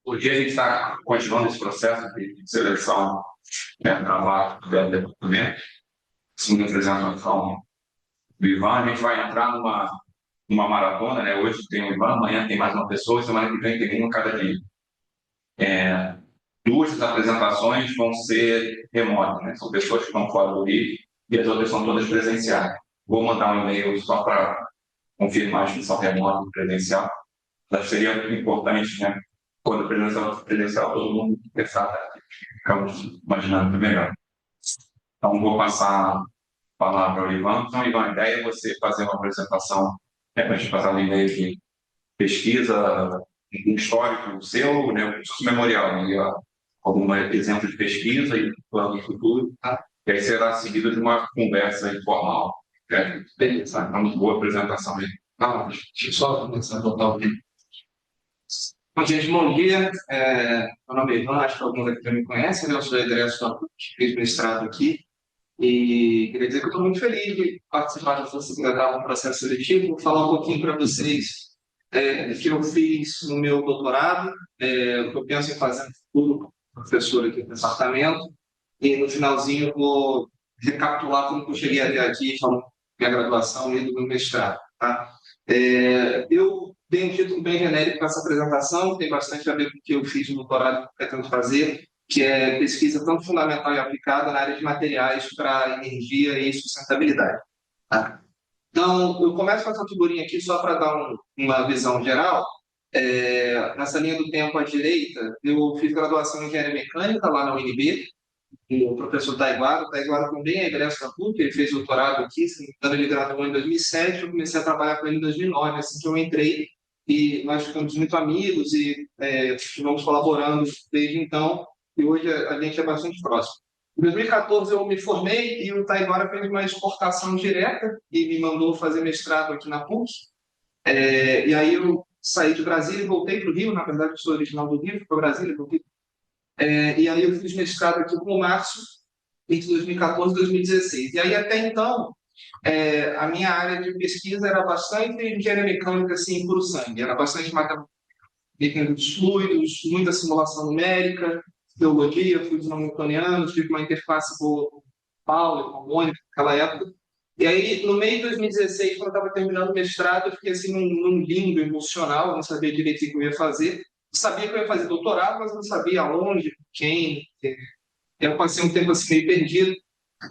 Porque a gente está continuando esse processo de seleção, né, para lá do departamento, segunda apresentação do Ivan. A gente vai entrar numa maratona, né? Hoje tem o Ivan, amanhã tem mais uma pessoa, semana que vem tem uma cada dia. Duas das apresentações vão ser remotas, né? São pessoas que estão fora do Rio e as outras são todas presenciais. Vou mandar um e-mail só para confirmar se são remotas e presencial. Mas seria importante, né? Quando presencial todo mundo pensar, ficamos imaginando que é melhor. Então, vou passar a palavra ao Ivan. Então, Ivan, a ideia é você fazer uma apresentação, para a gente passar no e-mail de pesquisa, um histórico seu, né, um memorial, né, e, algum exemplo de pesquisa e plano futuro, tá? E aí será seguido de uma conversa informal. Né? Beleza, é uma boa apresentação aí. Deixa eu só começar a botar o tempo. Bom, gente, bom dia. Meu nome é Ivan, acho que alguns aqui já me conhecem, né? Eu sou egresso da PUC, fiz mestrado aqui. E queria dizer que eu estou muito feliz de participar dessa segunda etapa do processo seletivo. Vou falar um pouquinho para vocês do que eu fiz no meu doutorado, o que eu penso em fazer no futuro, professor aqui no departamento. E no finalzinho eu vou recapitular como que eu cheguei até aqui, falando da minha graduação e do meu mestrado. Tá? Eu dei um título bem genérico para essa apresentação, que tem bastante a ver com o que eu fiz no doutorado que eu pretendo fazer, que é pesquisa tanto fundamental e aplicada na área de materiais para energia e sustentabilidade. Tá? Então, eu começo com essa figurinha aqui só para dar uma visão geral. Nessa linha do tempo à direita, eu fiz graduação em engenharia mecânica lá na UNB, o professor Taiguara. O Taiguara também é egresso da PUC, ele fez doutorado aqui, se não me engano, ele graduou em 2007, eu comecei a trabalhar com ele em 2009, assim que eu entrei, e nós ficamos muito amigos e estivemos colaborando desde então, e hoje a gente é bastante próximo. Em 2014 eu me formei e o Taiguara fez uma exportação direta e me mandou fazer mestrado aqui na PUC. E aí eu saí de Brasília e voltei para o Rio, na verdade eu sou original do Rio, fui para Brasília, voltei. E aí eu fiz mestrado aqui com o Márcio entre 2014 e 2016. E aí até então a minha área de pesquisa era bastante engenharia mecânica, assim, puro sangue. Era bastante mecânica dos fluidos, muita simulação numérica, teologia, fluidos não newtonianos, tive uma interface boa com Paulo, com Mônica, naquela época. E aí, no meio de 2016, quando eu estava terminando o mestrado, eu fiquei assim num limbo emocional, eu não sabia direito o que eu ia fazer. Eu sabia que eu ia fazer doutorado, mas eu não sabia aonde, quem. Eu passei um tempo assim meio perdido.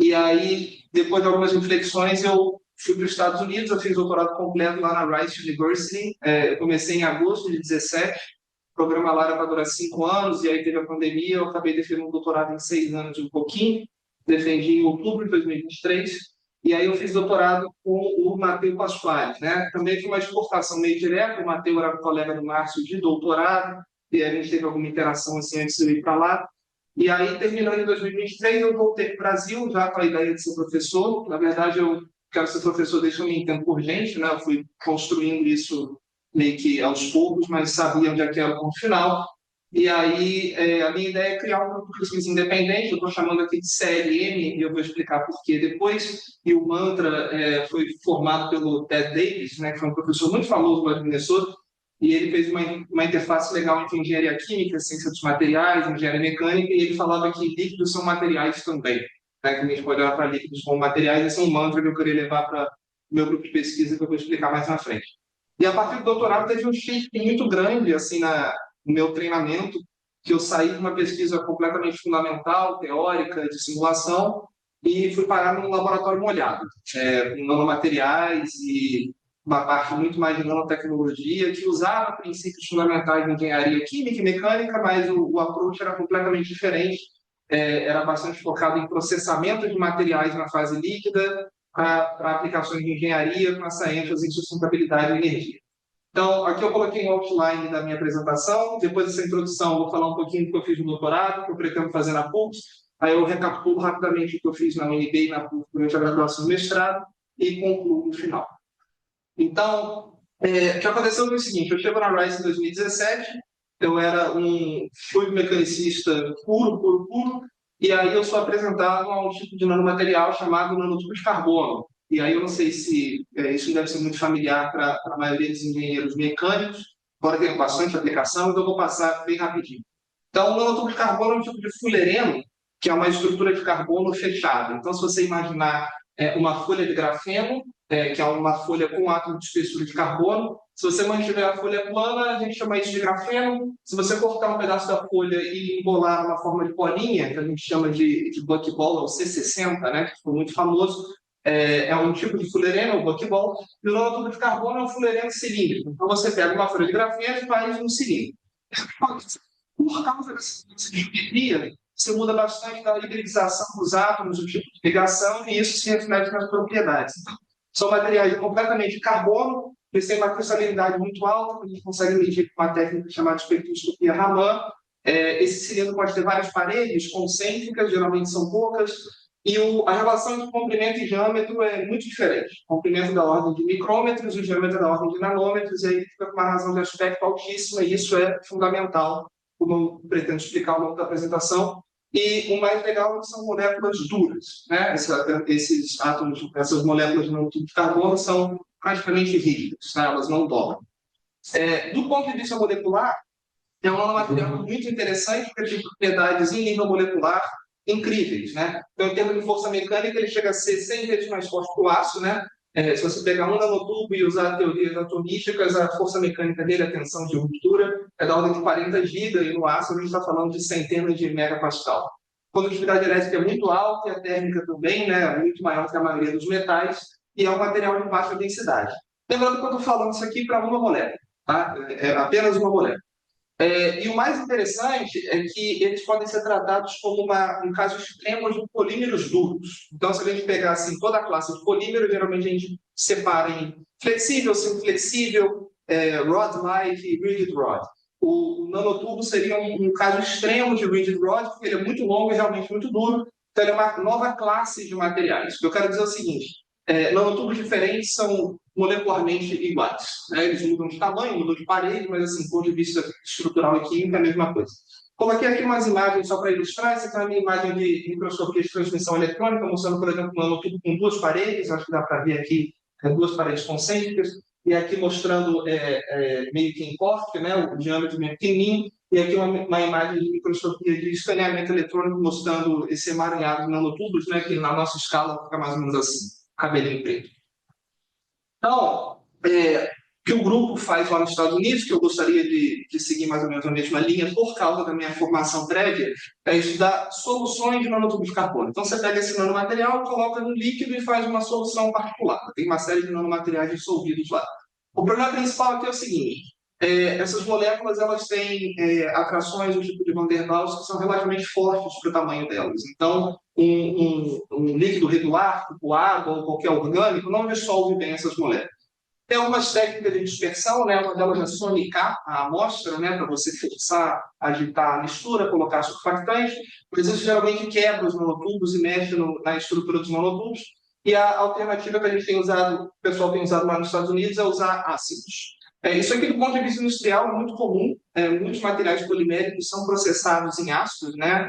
E aí, depois de algumas reflexões, eu fui para os Estados Unidos, eu fiz doutorado completo lá na Rice University. Eu comecei em agosto de 2017, o programa lá era para durar 5 anos, e aí teve a pandemia, eu acabei defendendo um doutorado em 6 anos e um pouquinho, defendi em outubro de 2023, e aí eu fiz doutorado com o Matteo Pasquale, né? Também foi uma exportação meio direta, o Matteo era colega do Márcio de doutorado, e a gente teve alguma interação assim antes de eu ir para lá. E aí, terminando em 2023, eu voltei para o Brasil, já com a ideia de ser professor. Na verdade, eu quero ser professor desde que eu me entendo por gente, né? Eu fui construindo isso meio que aos poucos, mas sabia onde é que era o ponto final. E aí, a minha ideia é criar um grupo de pesquisa independente, eu estou chamando aqui de CLM, e eu vou explicar por quê depois. E o Mantra foi formado pelo Ted Davis, né, que foi um professor muito famoso lá de Minnesota, e ele fez uma interface legal entre engenharia química, ciência dos materiais, engenharia mecânica, e ele falava que líquidos são materiais também, né, que a gente pode olhar para líquidos como materiais. Esse é um mantra que eu queria levar para o meu grupo de pesquisa, que eu vou explicar mais na frente. E a partir do doutorado teve um shift muito grande assim no meu treinamento, que eu saí de uma pesquisa completamente fundamental, teórica, de simulação, e fui parar num laboratório molhado, com nanomateriais e uma parte muito mais de nanotecnologia, que usava princípios fundamentais de engenharia química e mecânica, mas o approach era completamente diferente. Era bastante focado em processamento de materiais na fase líquida, para aplicações de engenharia, com essa ênfase em sustentabilidade e energia. Então, aqui eu coloquei um outline da minha apresentação. Depois dessa introdução, eu vou falar um pouquinho do que eu fiz no doutorado, que eu pretendo fazer na PUC. Aí eu recapitulo rapidamente o que eu fiz na UNB e na PUC durante a graduação e mestrado e concluo no final. Então, o que aconteceu foi o seguinte: eu chego na Rice em 2017, eu era um fluido mecanicista puro, e aí eu sou apresentado a um tipo de nanomaterial chamado nanotubo de carbono. E aí eu não sei se isso deve ser muito familiar para a maioria dos engenheiros mecânicos, Agora tem bastante aplicação, então eu vou passar bem rapidinho. Então, o nanotubos de carbono é um tipo de fulereno, que é uma estrutura de carbono fechada. Então, se você imaginar uma folha de grafeno, que é uma folha com átomo de espessura de carbono, se você mantiver a folha plana, a gente chama isso de grafeno. Se você cortar um pedaço da folha e embolar numa forma de bolinha, que a gente chama de buckball, ou C60, né, que foi muito famoso, é um tipo de fulereno, o buckball, e o nanotubo de carbono é um fulereno cilíndrico. Então, você pega uma folha de grafeno e faz um cilindro. Por causa dessa simetria, você muda bastante da hibridização dos átomos, o tipo de ligação, e isso se reflete nas propriedades. Então, são materiais completamente de carbono, eles têm uma cristalicidade muito alta, a gente consegue medir com uma técnica chamada espectroscopia Raman. Esse cilindro pode ter várias paredes concêntricas, geralmente são poucas, e a relação entre comprimento e diâmetro é muito diferente. O comprimento da ordem de micrômetros, o diâmetro da ordem de nanômetros, e aí fica com uma razão de aspecto altíssima, e isso é fundamental, como eu pretendo explicar ao longo da apresentação. E o mais legal é que são moléculas duras, né? Esses átomos, essas moléculas de nanotubos de carbono são praticamente rígidas, né? Elas não dobram. Do ponto de vista molecular, é um nanomaterial muito interessante, porque tem propriedades em nível molecular incríveis, né? Então, em termos de força mecânica, ele chega a ser 100 vezes mais forte que o aço, né? Se você pegar um nanotubo e usar teorias atomísticas, a força mecânica dele, a tensão de ruptura, é da ordem de 40 giga, e no aço a gente está falando de centenas de megapascal. A condutividade elétrica é muito alta, e a térmica também, né? Muito maior que a maioria dos metais, e é um material de baixa densidade. Lembrando que eu estou falando isso aqui para uma molécula, tá? É apenas uma molécula. E o mais interessante é que eles podem ser tratados como um caso extremo de polímeros duros. Então, se a gente pegar assim, toda a classe de polímero, geralmente a gente separa em flexível, semiflexível, rod-like e rigid rod. O nanotubo seria um caso extremo de rigid rod, porque ele é muito longo e realmente muito duro. Então, ele é uma nova classe de materiais. O que eu quero dizer é o seguinte: nanotubos diferentes são molecularmente iguais, né? Eles mudam de tamanho, mudam de parede, mas, assim, do ponto de vista estrutural e químico, é a mesma coisa. Coloquei aqui umas imagens só para ilustrar. Essa aqui é a minha imagem de microscopia de transmissão eletrônica, mostrando, por exemplo, um nanotubo com duas paredes. Acho que dá para ver aqui duas paredes concêntricas. E aqui mostrando meio que em corte, né? O diâmetro meio pequenininho. E aqui uma imagem de microscopia de escaneamento eletrônico, mostrando esse emaranhado de nanotubos, né? Que na nossa escala fica mais ou menos assim, cabelinho preto. Então, o que o grupo faz lá nos Estados Unidos, que eu gostaria de seguir mais ou menos a mesma linha, por causa da minha formação prévia, é estudar soluções de nanotubos de carbono. Então, você pega esse nanomaterial, coloca no líquido e faz uma solução particular. Tem uma série de nanomateriais dissolvidos lá. O problema principal aqui é o seguinte: essas moléculas elas têm atrações do tipo de Van der Waals que são relativamente fortes para o tamanho delas. Então, um líquido regular, tipo água ou qualquer orgânico, não dissolve bem essas moléculas. Tem algumas técnicas de dispersão, né? Uma delas é sonicar a amostra, né? Para você forçar, agitar a mistura, colocar surfactante, mas isso geralmente quebra os monotubos e mexe na estrutura dos monotubos. E a alternativa que a gente tem usado, o pessoal tem usado lá nos Estados Unidos, é usar ácidos. Isso aqui, do ponto de vista industrial, é muito comum. Muitos materiais poliméricos são processados em ácidos, né?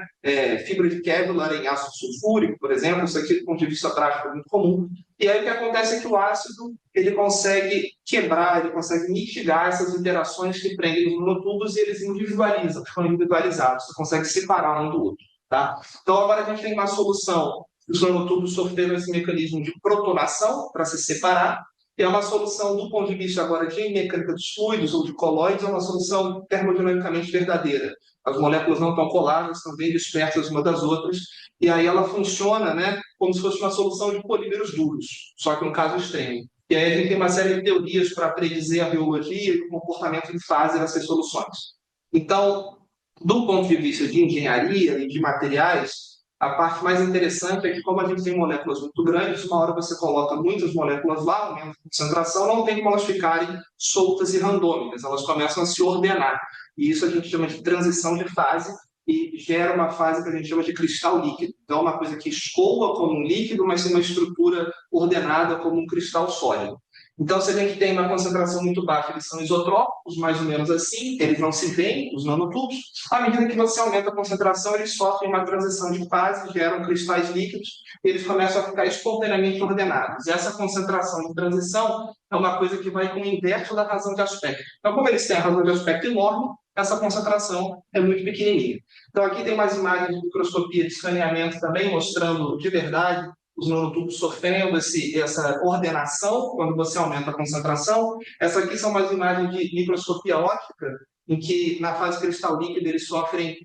Fibra de Kevlar em ácido sulfúrico, por exemplo. Isso aqui, do ponto de vista prático, é muito comum. E aí o que acontece é que o ácido ele consegue quebrar, ele consegue mitigar essas interações que prendem os monotubos e eles individualizam, ficam individualizados. Você consegue separar um do outro. Tá? Então, agora a gente tem uma solução. Os nanotubos sofreram esse mecanismo de protonação para se separar. E é uma solução, do ponto de vista agora de mecânica dos fluidos ou de colóides, é uma solução termodinamicamente verdadeira. As moléculas não estão coladas, estão bem dispersas umas das outras, e aí ela funciona, né, como se fosse uma solução de polímeros duros, só que no caso extremo. E aí a gente tem uma série de teorias para predizer a biologia e o comportamento de fase dessas soluções. Então, do ponto de vista de engenharia e de materiais, a parte mais interessante é que, como a gente tem moléculas muito grandes, uma hora você coloca muitas moléculas lá, aumenta a concentração, não tem como elas ficarem soltas e randômicas, elas começam a se ordenar. E isso a gente chama de transição de fase e gera uma fase que a gente chama de cristal líquido. Então, é uma coisa que escoa como um líquido, mas tem uma estrutura ordenada como um cristal sólido. Então, se a gente tem uma concentração muito baixa, eles são isotrópicos, mais ou menos assim, eles não se veem, os nanotubos. À medida que você aumenta a concentração, eles sofrem uma transição de fase, geram cristais líquidos, e eles começam a ficar espontaneamente ordenados. E essa concentração de transição é uma coisa que vai com o inverso da razão de aspecto. Então, como eles têm a razão de aspecto enorme, essa concentração é muito pequenininha. Então, aqui tem umas imagens de microscopia de escaneamento também, mostrando de verdade os nanotubos sofrendo essa ordenação quando você aumenta a concentração. Essas aqui são umas imagens de microscopia óptica, em que na fase cristal líquida eles sofrem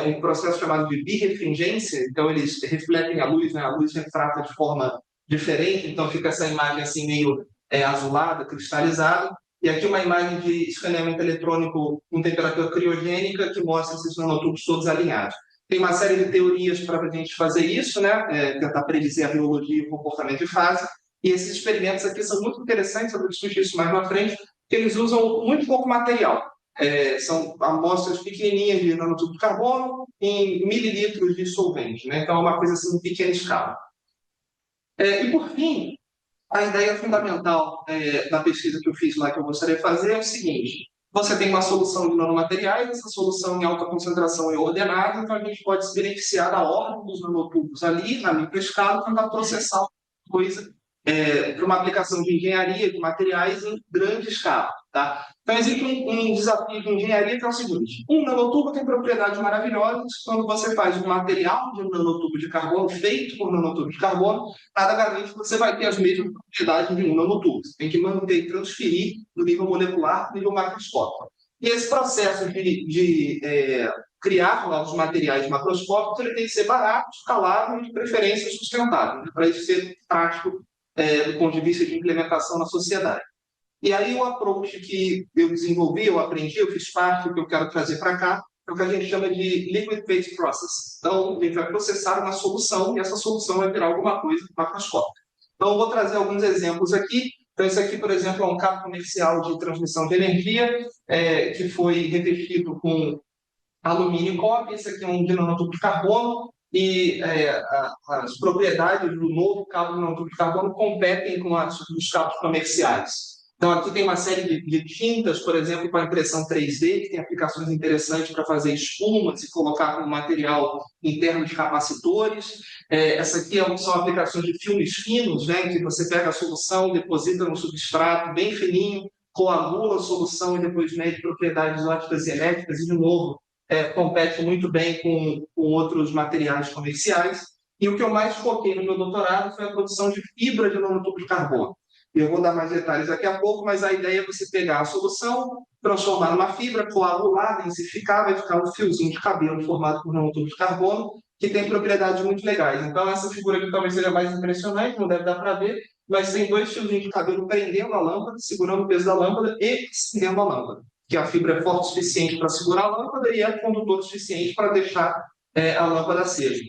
um processo chamado de birrefringência, então eles refletem a luz, né? A luz refrata de forma diferente, então fica essa imagem assim meio azulada, cristalizada. E aqui uma imagem de escaneamento eletrônico com temperatura criogênica que mostra esses nanotubos todos alinhados. Tem uma série de teorias para a gente fazer isso, né? Tentar predizer a biologia e o comportamento de fase. E esses experimentos aqui são muito interessantes, eu vou discutir isso mais na frente, porque eles usam muito pouco material. São amostras pequenininhas de nanotubo de carbono em mililitros de solvente, né? Então é uma coisa assim em pequena escala. E por fim, a ideia fundamental da pesquisa que eu fiz lá, que eu gostaria de fazer, é o seguinte: você tem uma solução de nanomateriais, essa solução em alta concentração é ordenada, então a gente pode se beneficiar da ordem dos nanotubos ali, na microescala, para processar coisa para uma aplicação de engenharia de materiais em grande escala. Tá? Então, existe um desafio de engenharia que é o seguinte: um nanotubo tem propriedades maravilhosas. Quando você faz um material de um nanotubo de carbono, feito por nanotubo de carbono, nada garante que você vai ter as mesmas propriedades de um nanotubo. Você tem que manter e transferir do nível molecular para o nível macroscópico. E esse processo de criar novos materiais macroscópicos ele tem que ser barato, escalável e, de preferência, sustentável, para isso ser prático do ponto de vista de implementação na sociedade. E aí o approach que eu desenvolvi, eu aprendi, eu fiz parte, o que eu quero trazer para cá, é o que a gente chama de Liquid Phase Process. Então, a gente vai processar uma solução e essa solução vai virar alguma coisa macroscópica. Então, eu vou trazer alguns exemplos aqui. Então, esse aqui, por exemplo, é um cabo comercial de transmissão de energia que foi revestido com alumínio e cobre. Esse aqui é um de nanotubo de carbono e as propriedades do novo cabo de nanotubo de carbono competem com as dos cabos comerciais. Então, aqui tem uma série de tintas, por exemplo, para impressão 3D, que tem aplicações interessantes para fazer espumas e colocar como material interno de capacitores. Essa aqui são aplicações de filmes finos, né, em que você pega a solução, deposita no substrato bem fininho, coagula a solução e depois mede propriedades ópticas e elétricas e, de novo, compete muito bem com outros materiais comerciais. E o que eu mais foquei no meu doutorado foi a produção de fibra de nanotubo de carbono. Eu vou dar mais detalhes daqui a pouco, mas a ideia é você pegar a solução, transformar numa fibra, coagular, densificar, vai ficar um fiozinho de cabelo formado por nanotubos de carbono, que tem propriedades muito legais. Então, essa figura aqui talvez seja mais impressionante, não deve dar para ver, mas tem dois fiozinhos de cabelo prendendo a lâmpada, segurando o peso da lâmpada e acendendo a lâmpada. Que a fibra é forte o suficiente para segurar a lâmpada e é condutor o suficiente para deixar a lâmpada acesa.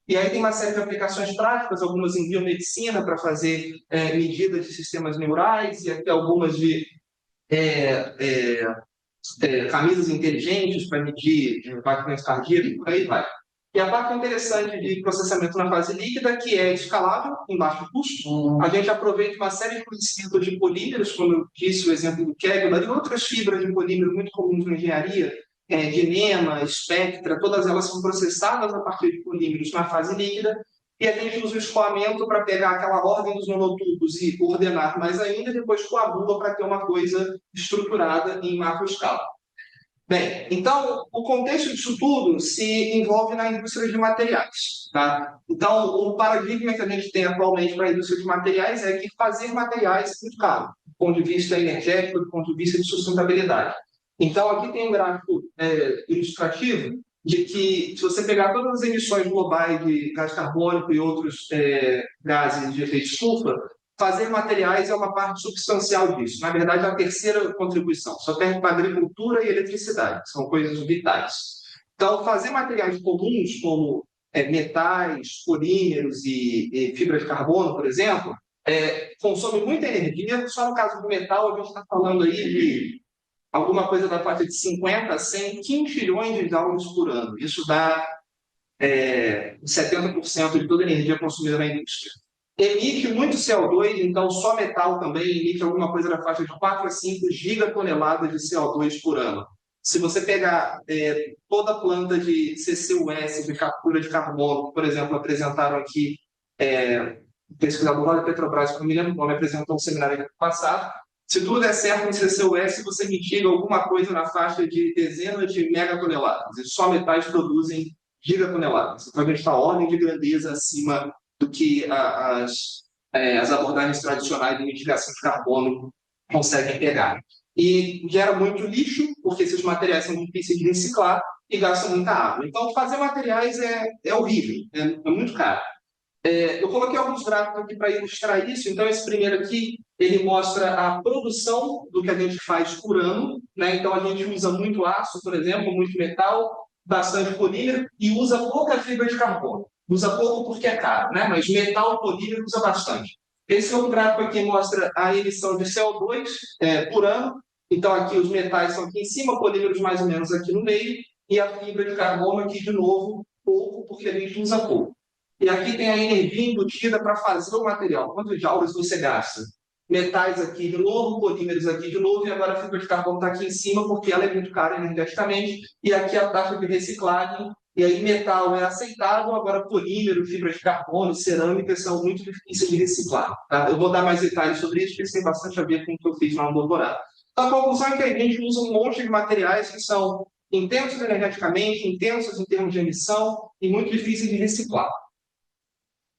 E aí tem uma série de aplicações práticas, algumas em biomedicina para fazer medidas de sistemas neurais e até algumas de camisas inteligentes para medir batimento cardíaco e por aí vai. E a parte interessante de processamento na fase líquida, que é escalável, em baixo custo, a gente aproveita uma série de conhecimentos de polímeros, como eu disse o exemplo do Kevlar, e outras fibras de polímero muito comuns na engenharia, de NEMA, Spectra, todas elas são processadas a partir de polímeros na fase líquida, e a gente usa o escoamento para pegar aquela ordem dos nanotubos e ordenar mais ainda, e depois coagula para ter uma coisa estruturada em macroescala. Bem, então, o contexto disso tudo se envolve na indústria de materiais. Tá? Então, o paradigma que a gente tem atualmente para a indústria de materiais é que fazer materiais é muito caro, do ponto de vista energético, do ponto de vista de sustentabilidade. Então, aqui tem um gráfico ilustrativo de que, se você pegar todas as emissões globais de gás carbônico e outros gases de efeito estufa, fazer materiais é uma parte substancial disso. Na verdade, é a terceira contribuição. Só perde para agricultura e eletricidade, são coisas vitais. Então, fazer materiais comuns, como metais, polímeros e fibra de carbono, por exemplo, consome muita energia. Só no caso do metal, a gente está falando aí de alguma coisa da faixa de 50 a 100 quintilhões de joules por ano. Isso dá 70% de toda a energia consumida na indústria. emite muito CO2, então só metal também emite alguma coisa na faixa de 4 a 5 gigatoneladas de CO2 por ano. Se você pegar toda a planta de CCUS, de captura de carbono, por exemplo, apresentaram aqui, o pesquisador lá da Petrobras, que eu não me lembro o nome, apresentou um seminário ano passado. Se tudo der certo em CCUS, você mitiga alguma coisa na faixa de dezenas de megatoneladas, e só metais produzem gigatoneladas. Então, a gente está ordem de grandeza acima do que as abordagens tradicionais de mitigação de carbono conseguem pegar. E gera muito lixo, porque esses materiais são difíceis de reciclar e gastam muita água. Então, fazer materiais é horrível, é muito caro. Eu coloquei alguns gráficos aqui para ilustrar isso. Então, esse primeiro aqui, ele mostra a produção do que a gente faz por ano, né? Então, a gente usa muito aço, por exemplo, muito metal, bastante polímero e usa pouca fibra de carbono. Usa pouco porque é caro, né? Mas metal, polímero usa bastante. Esse outro gráfico aqui mostra a emissão de CO2 por ano. Então, aqui os metais são aqui em cima, polímeros mais ou menos aqui no meio, e a fibra de carbono aqui de novo, pouco, porque a gente usa pouco. E aqui tem a energia embutida para fazer o material. Quantos joules você gasta? Metais aqui de novo, polímeros aqui de novo, e agora a fibra de carbono está aqui em cima, porque ela é muito cara energeticamente, e aqui a taxa de reciclagem, e aí metal é aceitável, agora polímero, fibra de carbono, cerâmica são muito difíceis de reciclar. Tá? Eu vou dar mais detalhes sobre isso, porque isso tem bastante a ver com o que eu fiz lá no doutorado. Então, a conclusão é que a gente usa um monte de materiais que são intensos energeticamente, intensos em termos de emissão, e muito difíceis de reciclar.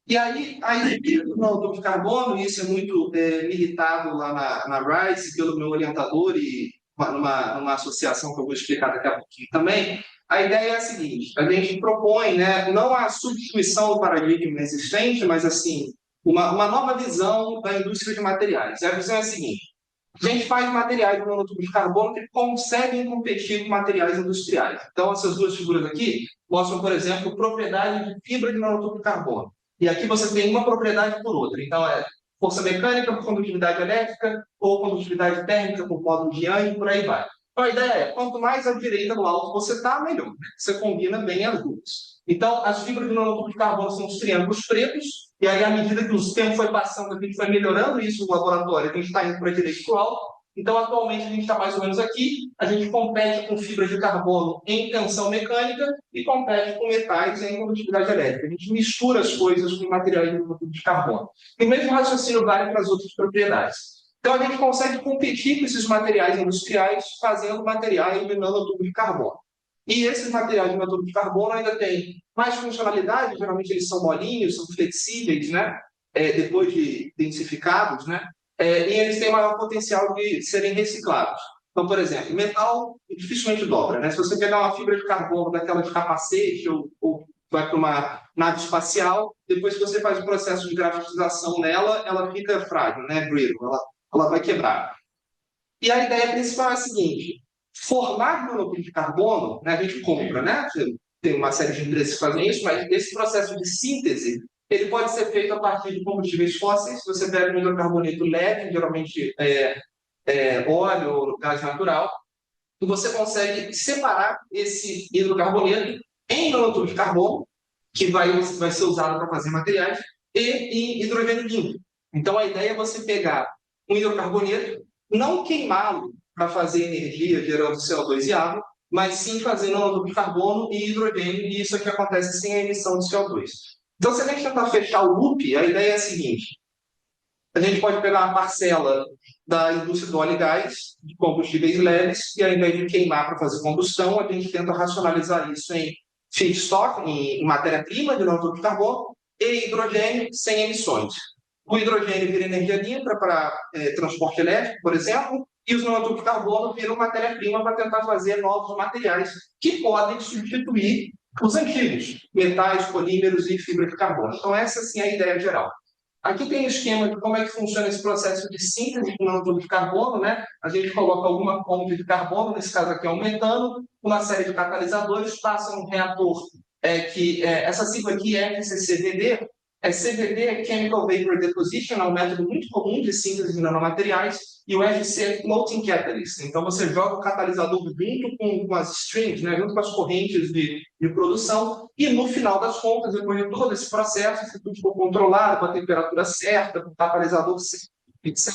E aí, no do carbono, isso é muito militado lá na RISE, pelo meu orientador e numa associação que eu vou explicar daqui a pouquinho também. A ideia é a seguinte: a gente propõe, né, não a substituição do paradigma existente, mas assim, uma nova visão da indústria de materiais. E a visão é a seguinte: a gente faz materiais de monotubo de carbono que conseguem competir com materiais industriais. Então, essas duas figuras aqui mostram, por exemplo, propriedade de fibra de monotubo de carbono. E aqui você tem uma propriedade por outra. Então, é força mecânica por condutividade elétrica ou condutividade térmica por módulo de Young e por aí vai. Então, a ideia é, quanto mais à direita no alto você está, melhor. Você combina bem as duas. Então, as fibras de monotubo de carbono são os triângulos pretos, e aí, à medida que o tempo foi passando, a gente foi melhorando isso no laboratório, a gente está indo para a direita e para o alto. Então, atualmente, a gente está mais ou menos aqui, a gente compete com fibras de carbono em tensão mecânica e compete com metais em condutividade elétrica. A gente mistura as coisas com materiais de carbono. E o mesmo raciocínio vale para as outras propriedades. Então, a gente consegue competir com esses materiais industriais fazendo materiais de nanotubo de carbono. E esses materiais de nanotubo de carbono ainda têm mais funcionalidade, geralmente eles são molinhos, são flexíveis, né? Depois de densificados, né? E eles têm maior potencial de serem reciclados. Então, por exemplo, metal dificilmente dobra, né? Se você pegar uma fibra de carbono daquela de capacete ou vai para uma nave espacial, depois que você faz o processo de gravitização nela, ela fica frágil, né? Brittle, ela vai quebrar. E a ideia principal é a seguinte: formar monóxido de carbono, né, a gente compra, né? Tem uma série de empresas que fazem isso, mas esse processo de síntese ele pode ser feito a partir de combustíveis fósseis. Você pega um hidrocarboneto leve, geralmente óleo ou gás natural, e você consegue separar esse hidrocarboneto em monotubo de carbono, que vai ser usado para fazer materiais, e em hidrogênio limpo. Então, a ideia é você pegar um hidrocarboneto, não queimá-lo para fazer energia gerando CO2 e água, mas sim fazer monotubo de carbono e hidrogênio, e isso aqui acontece sem a emissão de CO2. Então, se a gente tentar fechar o loop, a ideia é a seguinte: a gente pode pegar uma parcela da indústria do óleo e gás, de combustíveis leves, e ao invés de queimar para fazer combustão, a gente tenta racionalizar isso em feedstock, em matéria-prima de monóxido de carbono, e hidrogênio sem emissões. O hidrogênio vira energia limpa para transporte elétrico, por exemplo, e os monóxidos de carbono viram matéria-prima para tentar fazer novos materiais que podem substituir os antigos, metais, polímeros e fibra de carbono. Então, essa sim é a ideia geral. Aqui tem um esquema de como é que funciona esse processo de síntese de monóxido de carbono, né? A gente coloca alguma fonte de carbono, nesse caso aqui é um metano, uma série de catalisadores, passa um reator essa sigla aqui é FCCDD, CVD é Chemical Vapor Deposition, é um método muito comum de síntese de nanomateriais, e o FGC é Floating Catalyst. Então, você joga o catalisador junto com as streams, né, junto com as correntes de produção, e no final das contas, depois de todo esse processo, se tudo for controlado, com a temperatura certa, com o catalisador certo, etc.,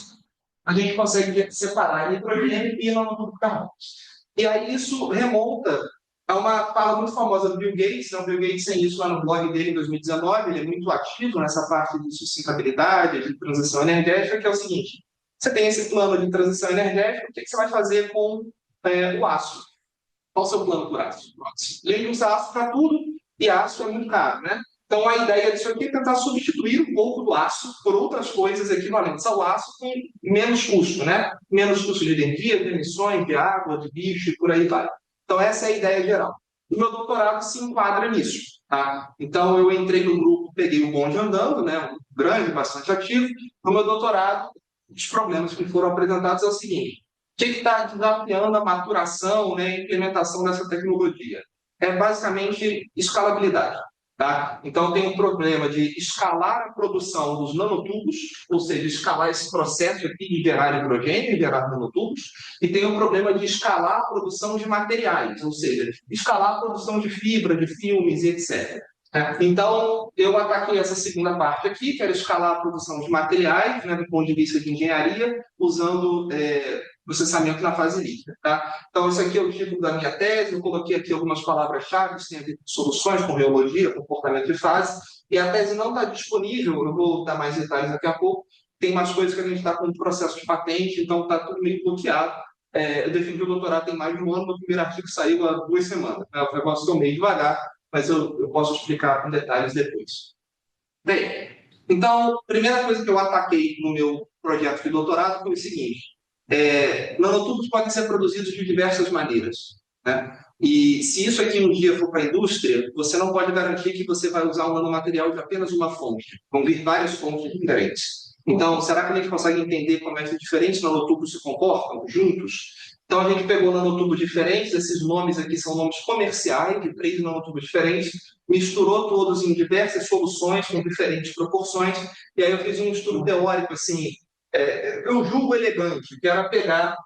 a gente consegue separar hidrogênio e nanotubos carbônicos. E aí isso remonta a uma fala muito famosa do Bill Gates. O Bill Gates tem isso lá no blog dele em 2019, ele é muito ativo nessa parte de sustentabilidade, de transição energética, que é o seguinte: você tem esse plano de transição energética, o que você vai fazer com o aço? Qual o seu plano por aço? Ele usa aço para tudo, e aço é muito caro, né? Então, a ideia disso aqui é tentar substituir um pouco do aço por outras coisas equivalentes ao aço com menos custo, né? Menos custo de energia, de emissões, de água, de bicho e por aí vai. Então, essa é a ideia geral. O meu doutorado se enquadra nisso, tá? Então, eu entrei no grupo, peguei o bonde andando, né? Um grupo grande, bastante ativo. No meu doutorado, os problemas que foram apresentados é o seguinte: o que está desafiando a maturação, né, a implementação dessa tecnologia? É basicamente escalabilidade. Tá? Então, tem um problema de escalar a produção dos nanotubos, ou seja, escalar esse processo aqui de gerar hidrogênio e gerar nanotubos, e tem um problema de escalar a produção de materiais, ou seja, escalar a produção de fibra, de filmes e etc. Então, eu ataquei essa segunda parte aqui, que era escalar a produção de materiais, né, do ponto de vista de engenharia, usando processamento na fase líquida. Tá? Então, esse aqui é o título da minha tese. Eu coloquei aqui algumas palavras-chave que têm a ver com soluções, com reologia, comportamento de fase, e a tese não está disponível, eu vou dar mais detalhes daqui a pouco. Tem mais coisas que a gente está com um processo de patente, então está tudo meio bloqueado. Eu defendi o doutorado tem mais de um ano, meu primeiro artigo saiu há 2 semanas. Né? O negócio estou meio devagar, mas eu posso explicar com detalhes depois. Bem, então, a primeira coisa que eu ataquei no meu projeto de doutorado foi o seguinte: nanotubos podem ser produzidos de diversas maneiras, né? E se isso aqui um dia for para a indústria, você não pode garantir que você vai usar um nanomaterial de apenas uma fonte. Vão vir várias fontes diferentes. Então, será que a gente consegue entender como é que diferentes nanotubos se comportam juntos? Então, a gente pegou nanotubos diferentes, esses nomes aqui são nomes comerciais, de 3 nanotubos diferentes, misturou todos em diversas soluções com diferentes proporções, e aí eu fiz um estudo teórico, assim, eu julgo elegante, que era pegar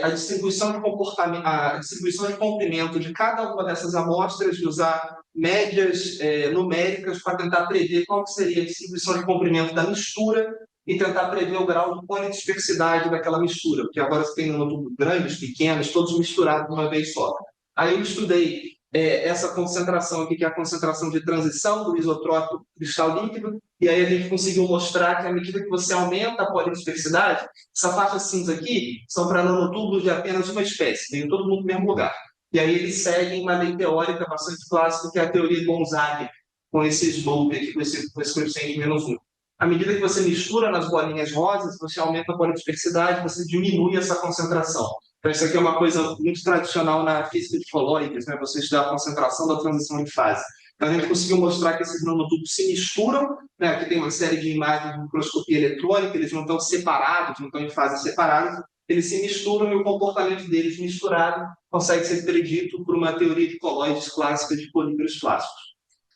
a distribuição de comportamento, a distribuição de comprimento de cada uma dessas amostras e usar médias numéricas para tentar prever qual que seria a distribuição de comprimento da mistura e tentar prever o grau de polidispersidade daquela mistura, porque agora você tem nanotubos grandes, pequenos, todos misturados de uma vez só. Aí eu estudei essa concentração aqui, que é a concentração de transição do isotrópico cristal líquido, e aí a gente conseguiu mostrar que à medida que você aumenta a polidispersidade, essa faixa cinza aqui são para nanotubos de apenas uma espécie, tem todo mundo no mesmo lugar. E aí eles seguem uma lei teórica bastante clássica, que é a teoria de Gonzaga, com esse slope aqui, com esse coeficiente menos 1. À medida que você mistura nas bolinhas rosas, você aumenta a polidispersidade, você diminui essa concentração. Então, isso aqui é uma coisa muito tradicional na física de colóides, né? Você estudar a concentração da transição de fase. Então, a gente conseguiu mostrar que esses nanotubos se misturam, né? Aqui tem uma série de imagens de microscopia eletrônica, eles não estão separados, não estão em fases separadas, eles se misturam e o comportamento deles misturado consegue ser predito por uma teoria de colóides clássica de polímeros plásticos.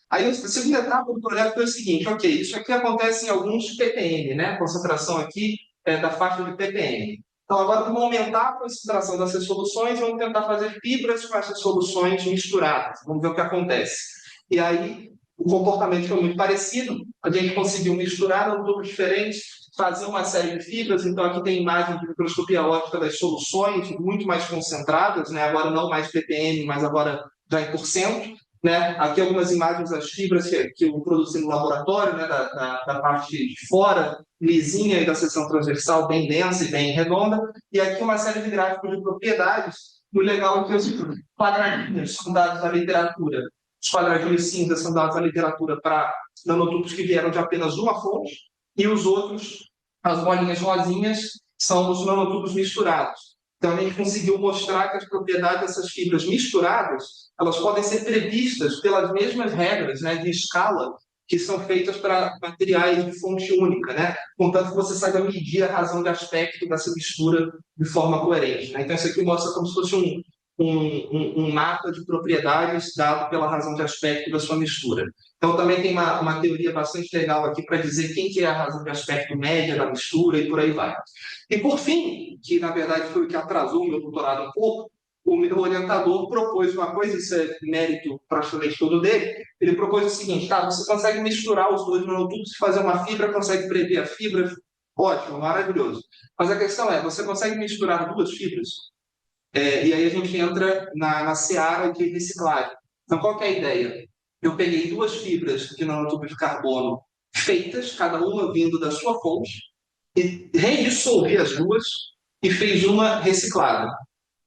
Aí a segunda etapa do projeto foi o seguinte: ok, isso aqui acontece em alguns ppm, né? A concentração aqui é da faixa de ppm. Então, agora vamos aumentar a concentração dessas soluções e vamos tentar fazer fibras com essas soluções misturadas. Vamos ver o que acontece. E aí, o comportamento foi muito parecido. A gente conseguiu misturar nanotubos diferentes, fazer uma série de fibras. Então, aqui tem imagem de microscopia óptica das soluções muito mais concentradas, né? Agora não mais ppm, mas agora já em porcento. Né? Aqui algumas imagens das fibras que eu produzi no laboratório, né? da parte de fora, lisinha e da seção transversal bem densa e bem redonda. E aqui uma série de gráficos de propriedades. O legal é que os quadradinhos são dados à literatura. Os quadradinhos cinzas são dados à literatura para nanotubos que vieram de apenas uma fonte. E os outros, as bolinhas rosinhas, são os nanotubos misturados. Então, a gente conseguiu mostrar que as propriedades dessas fibras misturadas elas podem ser previstas pelas mesmas regras, né, de escala que são feitas para materiais de fonte única, né? Contanto que você saiba medir a razão de aspecto dessa mistura de forma coerente. Né? Então, isso aqui mostra como se fosse um mapa de propriedades dado pela razão de aspecto da sua mistura. Então, também tem uma teoria bastante legal aqui para dizer quem que é a razão de aspecto média da mistura e por aí vai. E, por fim, que na verdade foi o que atrasou o meu doutorado um pouco, o meu orientador propôs uma coisa, isso é mérito praticamente todo dele, ele propôs o seguinte: tá, você consegue misturar os dois nanotubos e fazer uma fibra, consegue prever a fibra, ótimo, maravilhoso. Mas a questão é, você consegue misturar duas fibras? E aí a gente entra na seara de reciclagem. Então, qual que é a ideia? Eu peguei duas fibras de nanotubo de carbono feitas, cada uma vindo da sua fonte, e redissolvi as duas e fiz uma reciclada.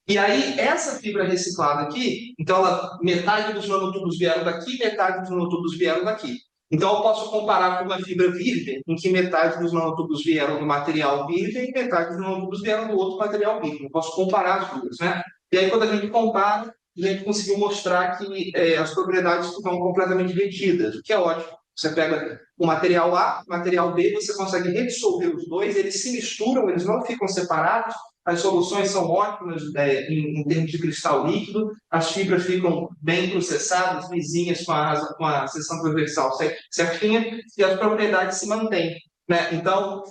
E aí, essa fibra reciclada aqui, então metade dos nanotubos vieram daqui, metade dos nanotubos vieram daqui. Então, eu posso comparar com uma fibra virgem, em que metade dos nanotubos vieram do material virgem e metade dos nanotubos vieram do outro material virgem. Eu posso comparar as duas, né? E aí, quando a gente compara, a gente conseguiu mostrar que as propriedades estão completamente retidas, o que é ótimo. Você pega o material A, o material B, você consegue redissolver os dois, eles se misturam, eles não ficam separados, as soluções são ótimas em termos de cristal líquido, as fibras ficam bem processadas, lisinhas, com a seção transversal certinha, e as propriedades se mantêm, né? Então,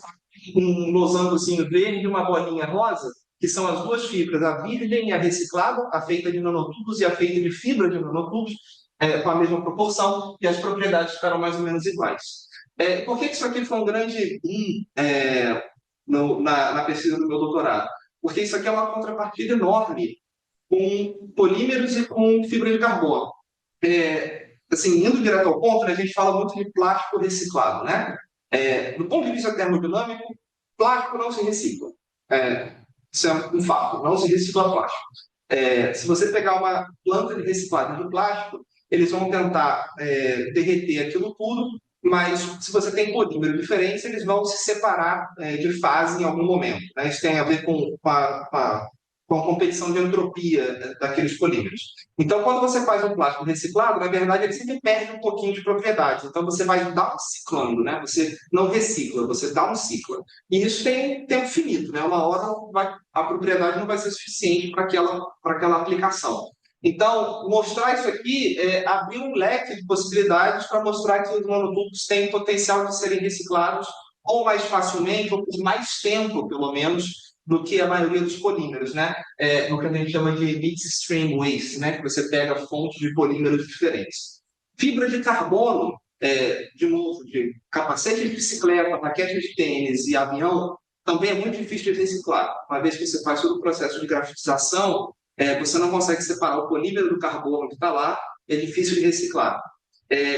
um losangozinho verde e uma bolinha rosa, que são as duas fibras, a virgem e a reciclada, a feita de nanotubos e a feita de fibra de nanotubos, com a mesma proporção, e as propriedades ficaram mais ou menos iguais. Por que isso aqui foi um grande na pesquisa do meu doutorado? Porque isso aqui é uma contrapartida enorme com polímeros e com fibra de carbono. Assim, indo direto ao ponto, né, a gente fala muito de plástico reciclado, né? Do ponto de vista termodinâmico, plástico não se recicla. Isso é um fato, não se recicla plástico. Se você pegar uma planta de reciclagem de plástico, eles vão tentar derreter aquilo tudo, mas se você tem polímero diferentes, eles vão se separar de fase em algum momento, né? Isso tem a ver com a competição de entropia daqueles polímeros. Então, quando você faz um plástico reciclado, na verdade, ele sempre perde um pouquinho de propriedades. Então, você vai ciclando, né? Você não recicla, você cicla. E isso tem um tempo finito, né? Uma hora a propriedade não vai ser suficiente para aquela aplicação. Então, mostrar isso aqui abrir um leque de possibilidades para mostrar que os nanotubos têm potencial de serem reciclados ou mais facilmente, ou por mais tempo, pelo menos, do que a maioria dos polímeros, né? No que a gente chama de midstream waste, né? Que você pega fontes de polímeros diferentes. Fibra de carbono, de novo, de capacete de bicicleta, raquete de tênis e avião, também é muito difícil de reciclar. Uma vez que você faz todo o processo de grafitização, você não consegue separar o polímero do carbono que está lá, é difícil de reciclar.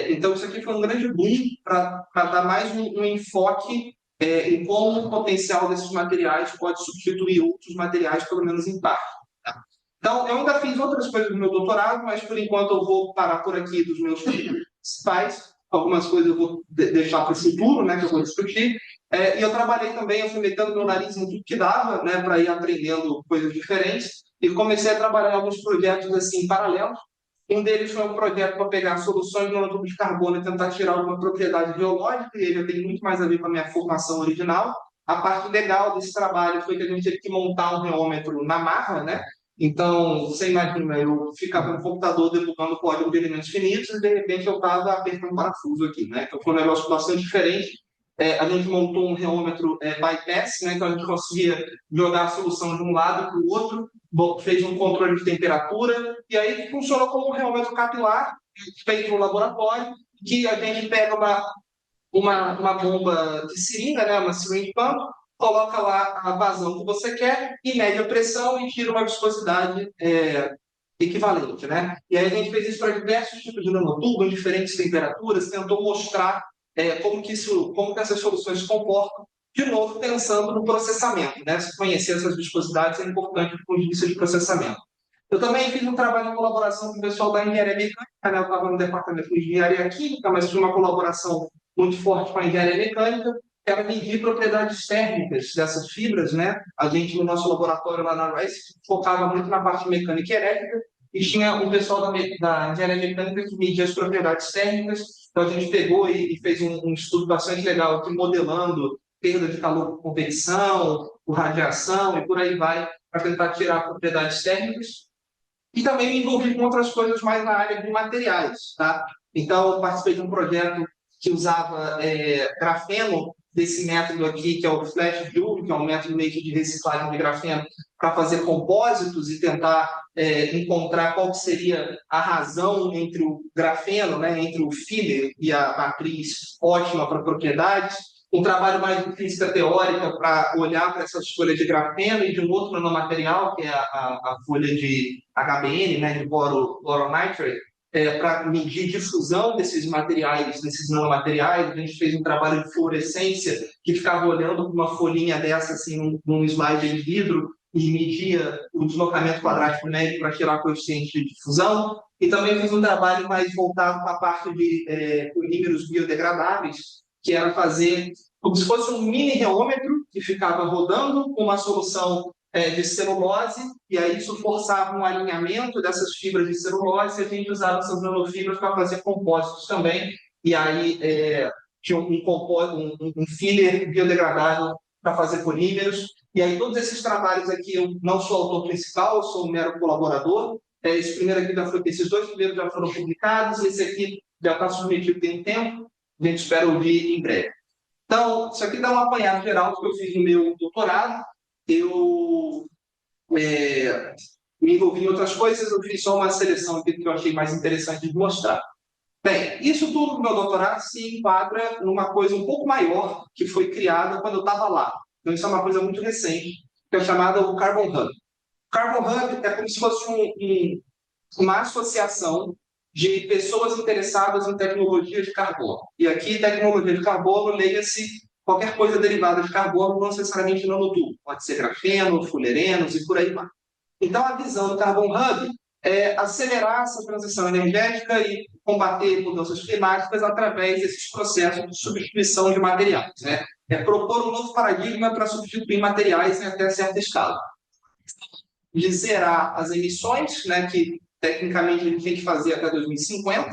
Então, isso aqui foi um grande boom para dar mais um enfoque em como o potencial desses materiais pode substituir outros materiais, pelo menos em parte. Tá? Então, eu ainda fiz outras coisas no meu doutorado, mas por enquanto eu vou parar por aqui dos meus principais. Algumas coisas eu vou deixar para o futuro, né, que eu vou discutir. E eu trabalhei também, eu fui metendo meu nariz em tudo que dava, né, para ir aprendendo coisas diferentes. E comecei a trabalhar em alguns projetos assim paralelos. Um deles foi um projeto para pegar soluções de nanotubos de carbono e tentar tirar alguma propriedade biológica, e ele tem muito mais a ver com a minha formação original. A parte legal desse trabalho foi que a gente teve que montar um reômetro na marra, né? Então, você imagina, eu ficava no computador debugando o código de elementos finitos e, de repente, eu estava apertando parafuso aqui, né? Então, foi um negócio bastante diferente. A gente montou um reômetro bypass, né? Então a gente conseguia jogar a solução de um lado para o outro, fez um controle de temperatura, e aí funcionou como um reômetro capilar, feito no laboratório, que a gente pega uma bomba de seringa, né? Uma syringe pump, coloca lá a vazão que você quer, e mede a pressão e tira uma viscosidade equivalente, né? E aí a gente fez isso para diversos tipos de nanotubos, em diferentes temperaturas, tentou mostrar como que essas soluções se comportam, de novo, pensando no processamento, né? Se conhecer essas viscosidades é importante do ponto de vista de processamento. Eu também fiz um trabalho em colaboração com o pessoal da engenharia mecânica, né? Eu estava no departamento de engenharia química, mas tinha uma colaboração muito forte com a engenharia mecânica, que era medir propriedades térmicas dessas fibras, né? A gente, no nosso laboratório lá na Rice, focava muito na parte mecânica e elétrica, e tinha um pessoal da engenharia mecânica que media as propriedades térmicas. Então, a gente pegou e fez um estudo bastante legal aqui, modelando perda de calor por convecção, por radiação e por aí vai, para tentar tirar propriedades térmicas. E também me envolvi com outras coisas mais na área de materiais, tá? Então, eu participei de um projeto que usava grafeno, desse método aqui, que é o Flash Joule, que é um método meio que de reciclagem de grafeno, para fazer compósitos e tentar encontrar qual que seria a razão entre o grafeno, né, entre o filler e a matriz ótima para propriedades. Um trabalho mais de física teórica para olhar para essas folhas de grafeno e de um outro nanomaterial, que é a folha de HBN, né, de boronitrate, para medir difusão desses materiais, desses nanomateriais. A gente fez um trabalho de fluorescência que ficava olhando para uma folhinha dessa, assim, num slide de vidro, e media o deslocamento quadrático médio para tirar coeficiente de difusão. E também fiz um trabalho mais voltado para a parte de polímeros biodegradáveis, que era fazer como se fosse um mini reômetro que ficava rodando com uma solução de celulose, e aí isso forçava um alinhamento dessas fibras de celulose, e a gente usava essas nanofibras para fazer compósitos também, e aí tinha um filler biodegradável para fazer polímeros. E aí todos esses trabalhos aqui, eu não sou autor principal, eu sou um mero colaborador. Esses dois primeiros já foram publicados, esse aqui já está submetido tem tempo, a gente espera ouvir em breve. Então, isso aqui dá um apanhado geral do que eu fiz no meu doutorado. Eu me envolvi em outras coisas, eu fiz só uma seleção aqui que eu achei mais interessante de mostrar. Bem, isso tudo do meu doutorado se enquadra numa coisa um pouco maior que foi criada quando eu estava lá. Então, isso é uma coisa muito recente, que é chamada o Carbon Hub. O Carbon Hub é como se fosse uma associação de pessoas interessadas em tecnologia de carbono. E aqui, tecnologia de carbono, leia-se qualquer coisa derivada de carbono, não necessariamente nanotubo. Pode ser grafeno, fullerenos e por aí vai. Então, a visão do Carbon Hub é acelerar essa transição energética e combater mudanças climáticas através desses processos de substituição de materiais, né? É propor um novo paradigma para substituir materiais em até certa escala. De zerar as emissões, né, que tecnicamente a gente tem que fazer até 2050,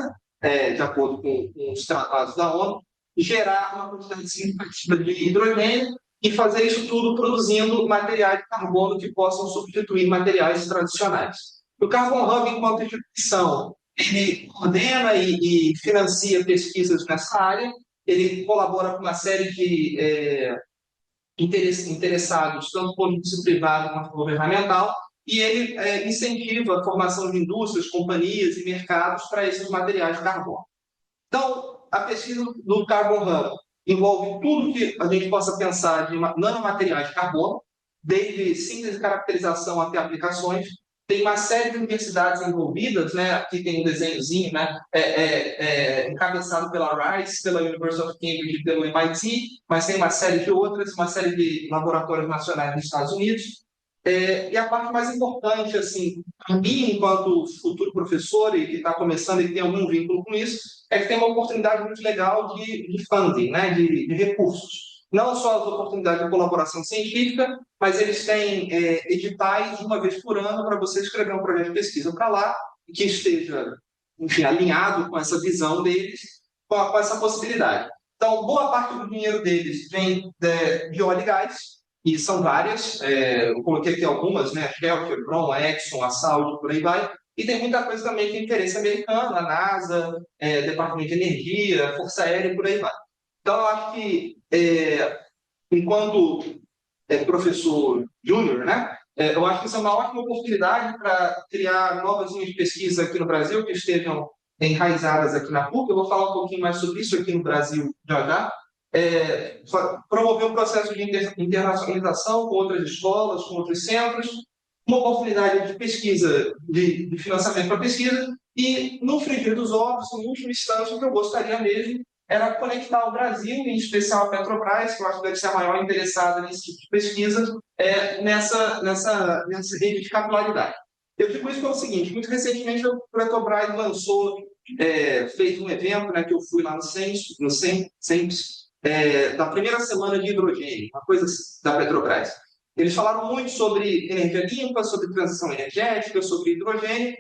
de acordo com os tratados da ONU, gerar uma quantidade significativa de hidrogênio e fazer isso tudo produzindo materiais de carbono que possam substituir materiais tradicionais. O Carbon Hub, enquanto instituição, ele coordena e financia pesquisas nessa área, ele colabora com uma série de interessados, tanto político privado quanto governamental, e ele incentiva a formação de indústrias, companhias e mercados para esses materiais de carbono. Então, a pesquisa do Carbon Hub envolve tudo que a gente possa pensar de nanomateriais de carbono, desde síntese e caracterização até aplicações. Tem uma série de universidades envolvidas, né? Aqui tem um desenhozinho, né? Encabeçado pela Rice, pela University of Cambridge e pelo MIT, mas tem uma série de outras, uma série de laboratórios nacionais nos Estados Unidos. E a parte mais importante, assim, para mim, enquanto futuro professor e que está começando e tem algum vínculo com isso, é que tem uma oportunidade muito legal de funding, né? de recursos. Não só as oportunidades de colaboração científica, mas eles têm editais uma vez por ano para você escrever um projeto de pesquisa para lá, que esteja, enfim, alinhado com essa visão deles, com essa possibilidade. Então, boa parte do dinheiro deles vem de óleo e gás, e são várias, eu coloquei aqui algumas, né? Shell, Chevron, a Exxon, a Saudi, por aí vai. E tem muita coisa também que é interesse americano, a NASA, Departamento de Energia, Força Aérea, por aí vai. Então, eu acho que, enquanto professor júnior, né, eu acho que isso é uma ótima oportunidade para criar novas linhas de pesquisa aqui no Brasil que estejam enraizadas aqui na PUC. Eu vou falar um pouquinho mais sobre isso aqui no Brasil já já. Promover um processo de internacionalização com outras escolas, com outros centros, uma oportunidade de pesquisa, de financiamento para pesquisa, e, no frigir dos ovos, em última instância, o que eu gostaria mesmo era conectar o Brasil, em especial a Petrobras, que eu acho que deve ser a maior interessada nesse tipo de pesquisa, nessa rede de capilaridade. Eu digo isso pelo seguinte: muito recentemente a Petrobras fez um evento, né, que eu fui lá no CEMPS, da primeira semana de hidrogênio, uma coisa da Petrobras. Eles falaram muito sobre energia limpa, sobre transição energética, sobre hidrogênio,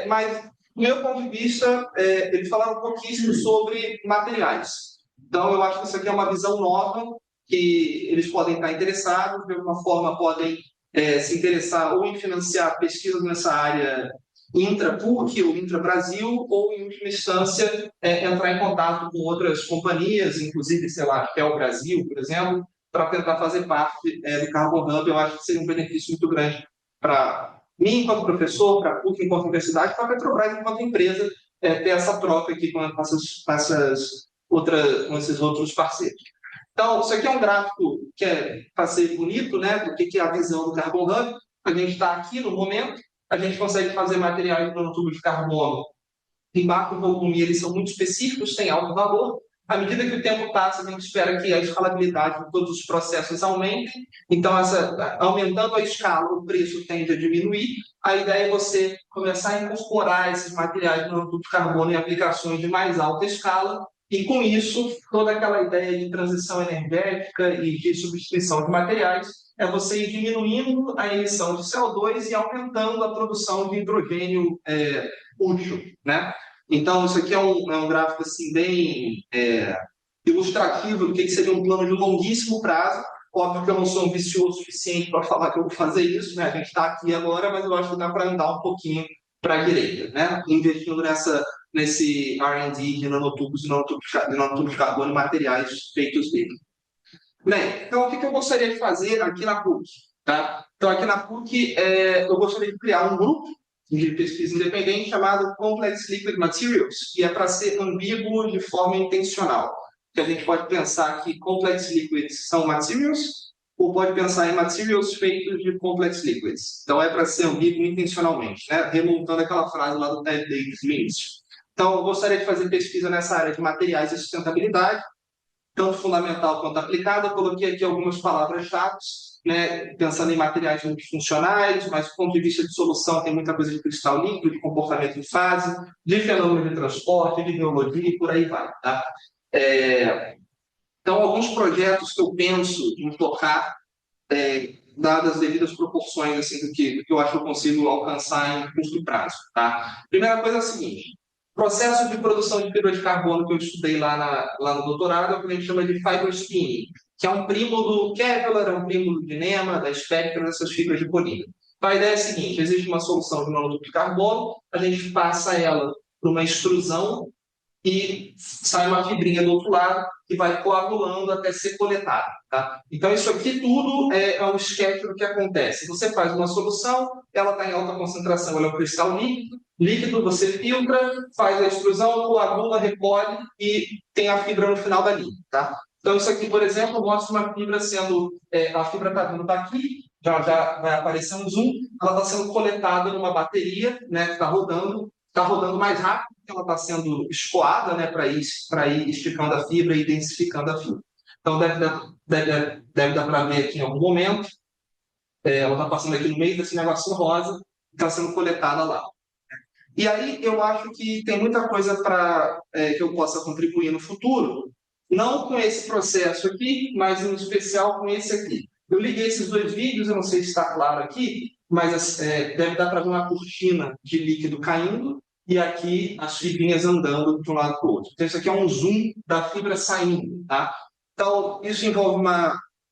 mas, do meu ponto de vista, eles falaram pouquíssimo sobre materiais. Então, eu acho que isso aqui é uma visão nova, que eles podem estar interessados, de alguma forma podem se interessar ou em financiar pesquisas nessa área intra-PUC ou intra-Brasil, ou, em última instância, entrar em contato com outras companhias, inclusive, sei lá, Shell Brasil, por exemplo, para tentar fazer parte do Carbon Hub. Eu acho que seria um benefício muito grande para mim, enquanto professor, para a PUC, enquanto universidade, para a Petrobras, enquanto empresa, ter essa troca aqui com esses outros parceiros. Então, isso aqui é um gráfico que é para ser bonito, né? Do que é a visão do Carbon Hub. A gente está aqui no momento, a gente consegue fazer materiais de tubo de carbono em baixo volume, eles são muito específicos, têm alto valor. À medida que o tempo passa, a gente espera que a escalabilidade de todos os processos aumentem. Então, aumentando a escala, o preço tende a diminuir. A ideia é você começar a incorporar esses materiais de tubo de carbono em aplicações de mais alta escala, e com isso, toda aquela ideia de transição energética e de substituição de materiais é você ir diminuindo a emissão de CO2 e aumentando a produção de hidrogênio útil, né? Então, isso aqui é um gráfico assim, bem ilustrativo do que seria um plano de longuíssimo prazo. Óbvio que eu não sou ambicioso o suficiente para falar que eu vou fazer isso, né? A gente está aqui agora, mas eu acho que dá para andar um pouquinho para a direita, né? Investindo nesse R&D de nanotubos e nanotubos de carbono e materiais feitos dele. Bem, então o que eu gostaria de fazer aqui na PUC? Tá? Então, aqui na PUC, eu gostaria de criar um grupo de pesquisa independente chamado Complex Liquid Materials, que é para ser ambíguo de forma intencional. Que a gente pode pensar que Complex Liquids são materials, ou pode pensar em materials feitos de Complex Liquids. Então, é para ser ambíguo intencionalmente, né? Remontando aquela frase lá do Ted Davis no início. Então, eu gostaria de fazer pesquisa nessa área de materiais e sustentabilidade, tanto fundamental quanto aplicada. Eu coloquei aqui algumas palavras-chave, né, pensando em materiais multifuncionais, mas do ponto de vista de solução tem muita coisa de cristal líquido, de comportamento de fase, de fenômeno de transporte, de biologia e por aí vai. Tá? Então, alguns projetos que eu penso em tocar, dadas as devidas proporções assim, do que eu acho que eu consigo alcançar em curto prazo. Tá? Primeira coisa é a seguinte: processo de produção de fibra de carbono que eu estudei lá no doutorado é o que a gente chama de fiber spinning, que é um primo do Kevlar, é um primo do Dyneema, da Spectra, dessas fibras de polímero. Então, a ideia é a seguinte: existe uma solução de nanotubos de carbono, a gente passa ela para uma extrusão e sai uma fibrinha do outro lado que vai coagulando até ser coletada. Tá? Então, isso aqui tudo é um sketch do que acontece. Você faz uma solução, ela está em alta concentração, ela é um cristal líquido, você filtra, faz a extrusão, coagula, recolhe e tem a fibra no final da linha. Tá? Então, isso aqui, por exemplo, mostra uma fibra sendo... a fibra está vindo daqui, já vai aparecer um zoom, ela está sendo coletada numa bateria, né, que está rodando mais rápido, porque ela está sendo escoada, né, para ir esticando a fibra e densificando a fibra. Então, deve dar para ver aqui em algum momento. Ela está passando aqui no meio desse negocinho rosa e está sendo coletada lá. E aí eu acho que tem muita coisa que eu possa contribuir no futuro, não com esse processo aqui, mas em especial com esse aqui. Eu liguei esses dois vídeos, eu não sei se está claro aqui, mas deve dar para ver uma cortina de líquido caindo e aqui as fibrinhas andando de um lado para o outro. Então, isso aqui é um zoom da fibra saindo. Tá? Então, isso envolve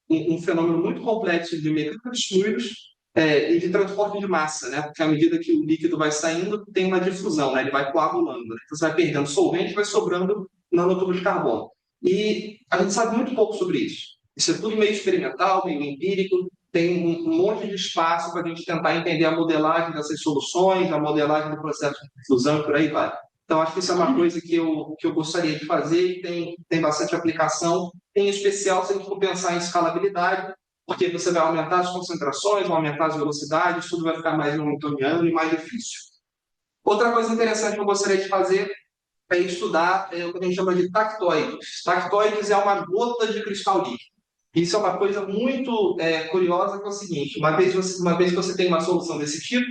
um fenômeno muito complexo de mecânica dos fluidos e de transporte de massa, né? Porque à medida que o líquido vai saindo, tem uma difusão, né? Ele vai coagulando. Né? Então, você vai perdendo solvente e vai sobrando nanotubos de carbono. E a gente sabe muito pouco sobre isso. Isso é tudo meio experimental, meio empírico, tem um monte de espaço para a gente tentar entender a modelagem dessas soluções, a modelagem do processo de difusão e por aí vai. Então, acho que isso é uma coisa que eu gostaria de fazer e tem bastante aplicação, em especial se a gente for pensar em escalabilidade, porque você vai aumentar as concentrações, vai aumentar as velocidades, tudo vai ficar mais hamiltoniano e mais difícil. Outra coisa interessante que eu gostaria de fazer é estudar o que a gente chama de tactoides. Tactoides é uma gota de cristal líquido. Isso é uma coisa muito curiosa, que é o seguinte: uma vez que você tem uma solução desse tipo,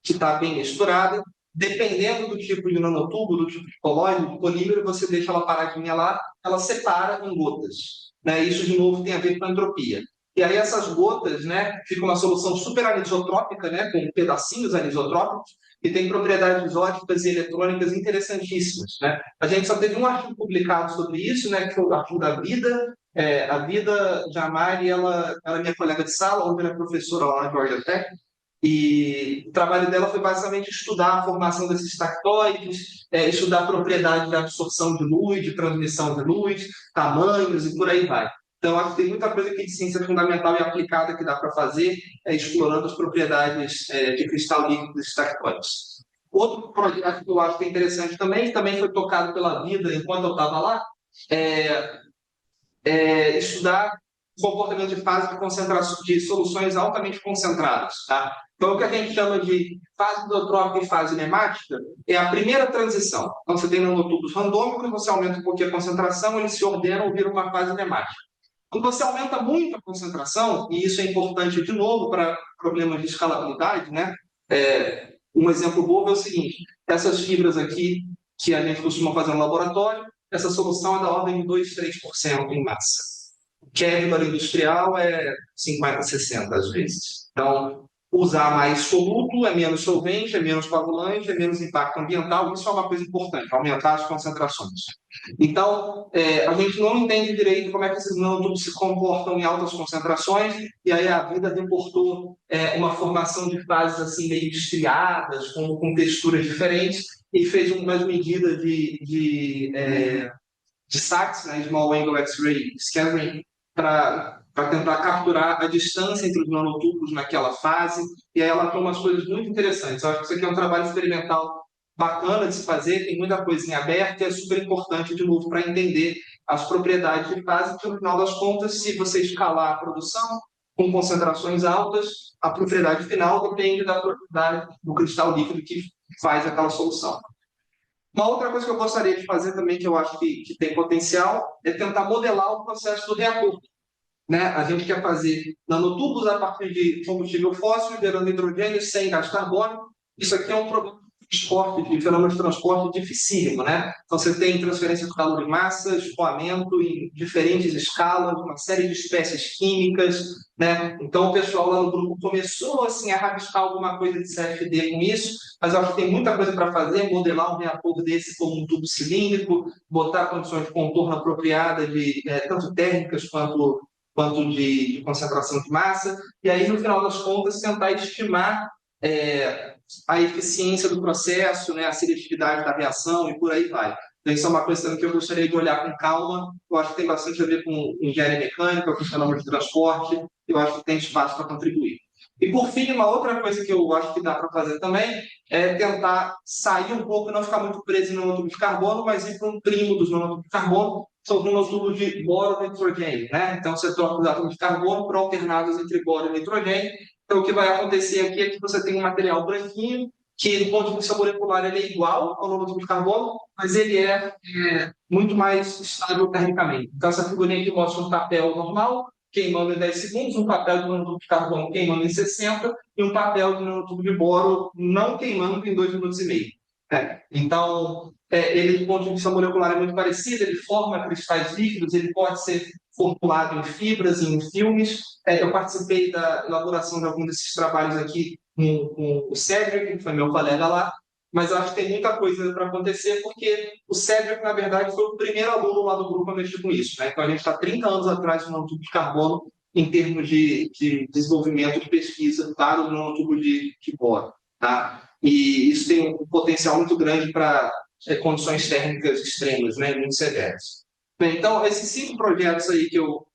que está bem misturada, dependendo do tipo de nanotubo, do tipo de colóide, do polímero, você deixa ela paradinha lá, ela separa em gotas. Né? Isso, de novo, tem a ver com a entropia. E aí essas gotas, né, fica uma solução super anisotrópica, né, com pedacinhos anisotrópicos, e tem propriedades ópticas e eletrônicas interessantíssimas. Né? A gente só teve um artigo publicado sobre isso, né, que foi o artigo da Vida A vida de Amari, ela é minha colega de sala, hoje ela é professora lá na Georgia Tech, e o trabalho dela foi basicamente estudar a formação desses tactoides, estudar a propriedade de absorção de luz, de transmissão de luz, tamanhos e por aí vai. Então, acho que tem muita coisa aqui de ciência fundamental e aplicada que dá para fazer, explorando as propriedades de cristal líquido desses tactoides. Outro projeto que eu acho que é interessante também foi tocado pela vida enquanto eu estava lá, é, estudar o comportamento de fase de concentração de soluções altamente concentradas. Tá? Então, o que a gente chama de fase isotrópica e fase nemática é a primeira transição. Então, você tem nanotubos randômicos, você aumenta um pouquinho a concentração, eles se ordenam e viram uma fase nemática. Quando você aumenta muito a concentração, e isso é importante de novo para problemas de escalabilidade, né? Um exemplo bobo é o seguinte: essas fibras aqui que a gente costuma fazer no laboratório, essa solução é da ordem de 2, 3% em massa. O Kevlar industrial é 50, 60 às vezes. Então, usar mais soluto é menos solvente, é menos coagulante, é menos impacto ambiental. Isso é uma coisa importante, aumentar as concentrações. Então, a gente não entende direito como é que esses nanotubos se comportam em altas concentrações, e aí a vida reportou uma formação de fases assim meio estriadas, com texturas diferentes, e fez umas medidas de SAX, né, Small Angle X-ray Scattering, para tentar capturar a distância entre os nanotubos naquela fase, e aí ela tem umas coisas muito interessantes. Eu acho que isso aqui é um trabalho experimental bacana de se fazer, tem muita coisa em aberto e é super importante, de novo, para entender as propriedades de fase, porque no final das contas, se você escalar a produção com concentrações altas, a propriedade final depende da propriedade do cristal líquido que faz aquela solução. Uma outra coisa que eu gostaria de fazer também, que eu acho que tem potencial, é tentar modelar o processo do reator. Né? A gente quer fazer nanotubos a partir de combustível fóssil, gerando hidrogênio sem gás carbônico. Isso aqui é um problema de fenômeno de transporte dificílimo, né? Então, você tem transferência de calor em massa, escoamento em diferentes escalas, uma série de espécies químicas, né? Então, o pessoal lá no grupo começou assim, a rabiscar alguma coisa de CFD com isso, mas eu acho que tem muita coisa para fazer, modelar um reator desse como um tubo cilíndrico, botar condições de contorno apropriadas, tanto térmicas quanto de concentração de massa, e aí, no final das contas, tentar estimar a eficiência do processo, né, a seletividade da reação e por aí vai. Então, isso é uma coisa também que eu gostaria de olhar com calma. Eu acho que tem bastante a ver com engenharia mecânica, com fenômeno de transporte. Eu acho que tem espaço para contribuir. E, por fim, uma outra coisa que eu acho que dá para fazer também é tentar sair um pouco, não ficar muito preso em nanotubos de carbono, mas ir para um primo dos nanotubos de carbono, são os nanotubos de boro e nitrogênio. Né? Então, você troca os átomos de carbono por alternados entre boro e nitrogênio. Então, o que vai acontecer aqui é que você tem um material branquinho, que do ponto de vista molecular ele é igual ao nanotube de carbono, mas ele é muito mais estável termicamente. Então, essa figurinha aqui mostra um papel normal, queimando em 10 segundos, um papel de nanotube de carbono queimando em 60, e um papel de nanotube de boro não queimando em 2 minutos e meio. Então, ele, do ponto de vista molecular, é muito parecido, ele forma cristais líquidos, ele pode ser formulado em fibras e em filmes. Eu participei da elaboração de algum desses trabalhos aqui com o Cedric, que foi meu colega lá, mas eu acho que tem muita coisa para acontecer, porque o Cedric, na verdade, foi o primeiro aluno lá do grupo a mexer com isso. Né? Então, a gente está 30 anos atrás do nanotube de carbono em termos de desenvolvimento de pesquisa para o nanotubo de boro. Tá? E isso tem um potencial muito grande para condições térmicas extremas, né? Muito severas. Bem, então, esses 5 projetos aí que eu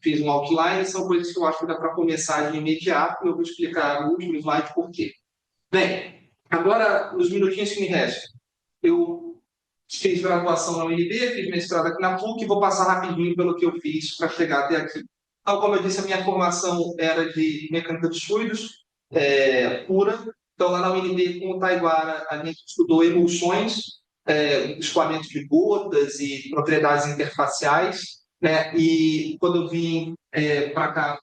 fiz no outline são coisas que eu acho que dá para começar de imediato, e eu vou explicar no último slide por quê. Bem, agora, nos minutinhos que me restam, eu fiz graduação na UNB, fiz mestrado aqui na PUC, e vou passar rapidinho pelo que eu fiz para chegar até aqui. Então, como eu disse, a minha formação era de mecânica dos fluidos, pura. Então, lá na UNB, com o Taiguara, a gente estudou emulsões, escoamento de gotas e propriedades interfaciais, né? E quando eu vim para cá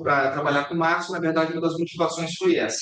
para trabalhar com Márcio, na verdade, uma das motivações foi essa.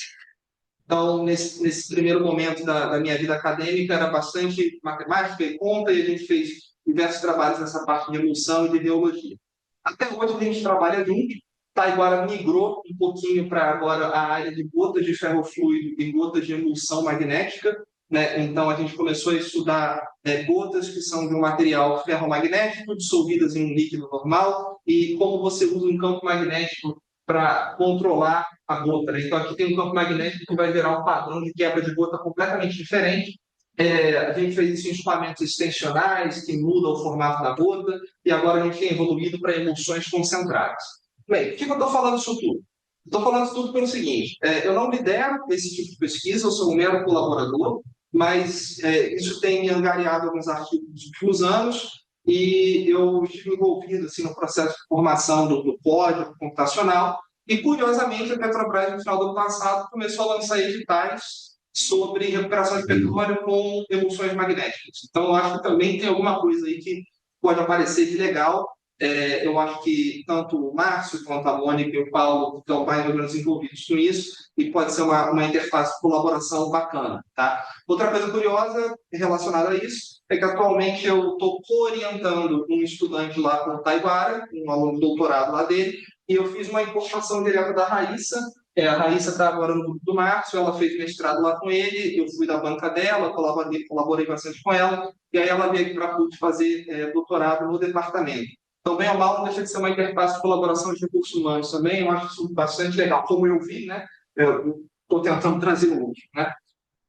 Então, nesse primeiro momento da minha vida acadêmica, era bastante matemática e conta, e a gente fez diversos trabalhos nessa parte de emulsão e de biologia. Até hoje a gente trabalha junto. Taiguara migrou um pouquinho para agora a área de gotas de ferrofluido e gotas de emulsão magnética. né? Então, a gente começou a estudar gotas que são de um material ferromagnético, dissolvidas em um líquido normal, e como você usa um campo magnético para controlar a gota, né? Então, aqui tem um campo magnético que vai gerar um padrão de quebra de gota completamente diferente. A gente fez isso em equipamentos extensionais, que mudam o formato da gota, e agora a gente tem evoluído para emulsões concentradas. Bem, por que eu estou falando isso tudo? Estou falando isso tudo pelo seguinte: eu não lidero esse tipo de pesquisa, eu sou um mero colaborador, mas isso tem me angariado alguns artigos nos últimos anos, e eu estive envolvido assim, no processo de formação do código computacional, e curiosamente a Petrobras, no final do ano passado, começou a lançar editais sobre recuperação de petróleo com emulsões magnéticas. Então, eu acho que também tem alguma coisa aí que pode aparecer de legal. Eu acho que tanto o Márcio quanto a Mônica e o Paulo estão mais ou menos envolvidos com isso, e pode ser uma interface de colaboração bacana. Tá? Outra coisa curiosa relacionada a isso é que atualmente eu estou orientando um estudante lá com o Taiguara, um aluno de doutorado lá dele, e eu fiz uma importação direta da Raíssa. A Raíssa está agora no grupo do Márcio, ela fez mestrado lá com ele, eu fui da banca dela, colaborei bastante com ela, e aí ela veio aqui para a PUC fazer doutorado no departamento. Então, bem ou mal, não deixa de ser uma interface de colaboração de recursos humanos também, eu acho isso bastante legal. Como eu vi, né? Eu estou tentando trazer o último, né?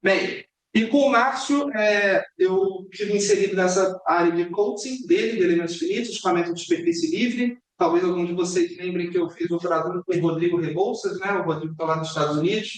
Bem, e com o Márcio, eu tive inserido nessa área de coaching dele, de elementos finitos, equipamento de superfície livre. Talvez alguns de vocês lembrem que eu fiz doutorado com o Rodrigo Rebouças, né? O Rodrigo está lá nos Estados Unidos.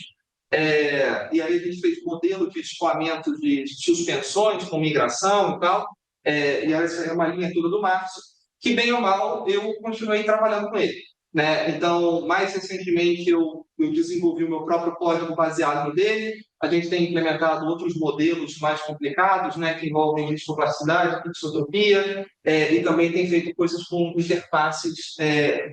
E aí a gente fez modelo de escoamento de suspensões com migração e tal. E essa é uma linha toda do Márcio, que bem ou mal eu continuei trabalhando com ele. Né? Então, mais recentemente, eu desenvolvi o meu próprio código baseado no dele. A gente tem implementado outros modelos mais complicados, né, que envolvem riscoplasticidade, fixotropia, e também tem feito coisas com interfaces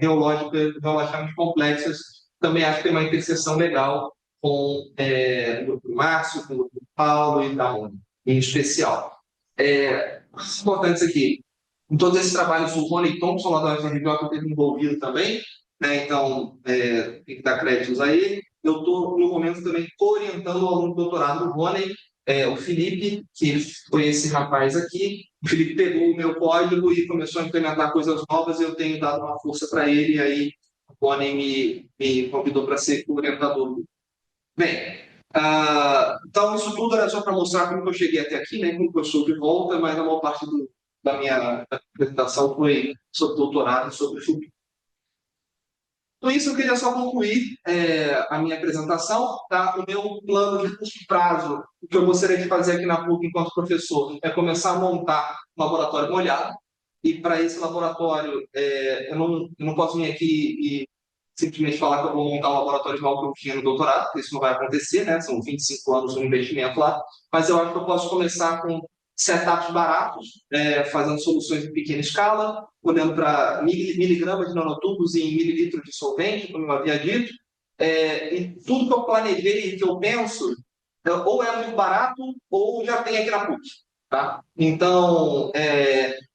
geológicas relativamente complexas. Também acho que tem uma interseção legal com o Márcio, com o Paulo e da ONU, em especial. Importante aqui, em todos esses trabalhos, o Rony Thompson, lá da UFRJ, esteve envolvido também, né? Então, tem que dar créditos a ele. Eu estou, no momento, também orientando o aluno de doutorado do Rony, o Felipe, que foi esse rapaz aqui. O Felipe pegou o meu código e começou a implementar coisas novas, e eu tenho dado uma força para ele, e aí o Rony me convidou para ser orientador. Bem, então isso tudo era só para mostrar como eu cheguei até aqui, né, como eu sou de volta, mas a maior parte da minha apresentação foi sobre doutorado e sobre futuro. Com isso, eu queria só concluir a minha apresentação. Tá? O meu plano de curto prazo, o que eu gostaria de fazer aqui na PUC enquanto professor, é começar a montar um laboratório molhado. E para esse laboratório, eu não posso vir aqui e simplesmente falar que eu vou montar um laboratório igual que eu tinha no doutorado, porque isso não vai acontecer, né? São 25 anos de investimento lá. Mas eu acho que eu posso começar com setups baratos, fazendo soluções em pequena escala, olhando para miligramas de nanotubos em mililitros de solvente, como eu havia dito. E tudo que eu planejei e que eu penso, ou é muito barato, ou já tem aqui na PUC. Tá? Então,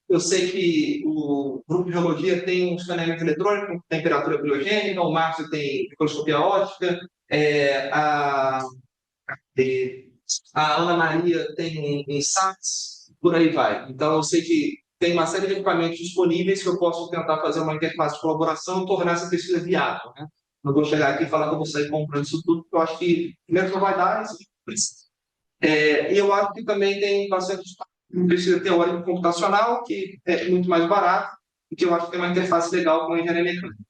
eu sei que o grupo de geologia tem um escaneamento eletrônico com temperatura biogênica, o Márcio tem microscopia óptica, a Ana Maria tem em SATs, por aí vai. Então, eu sei que tem uma série de equipamentos disponíveis que eu posso tentar fazer uma interface de colaboração e tornar essa pesquisa viável. Né? Não vou chegar aqui e falar que eu vou sair comprando isso tudo, porque eu acho que, primeiro, não vai dar, isso precisa. E eu acho que também tem bastante pesquisa teórica computacional, que é muito mais barato, e que eu acho que tem uma interface legal com a engenharia mecânica.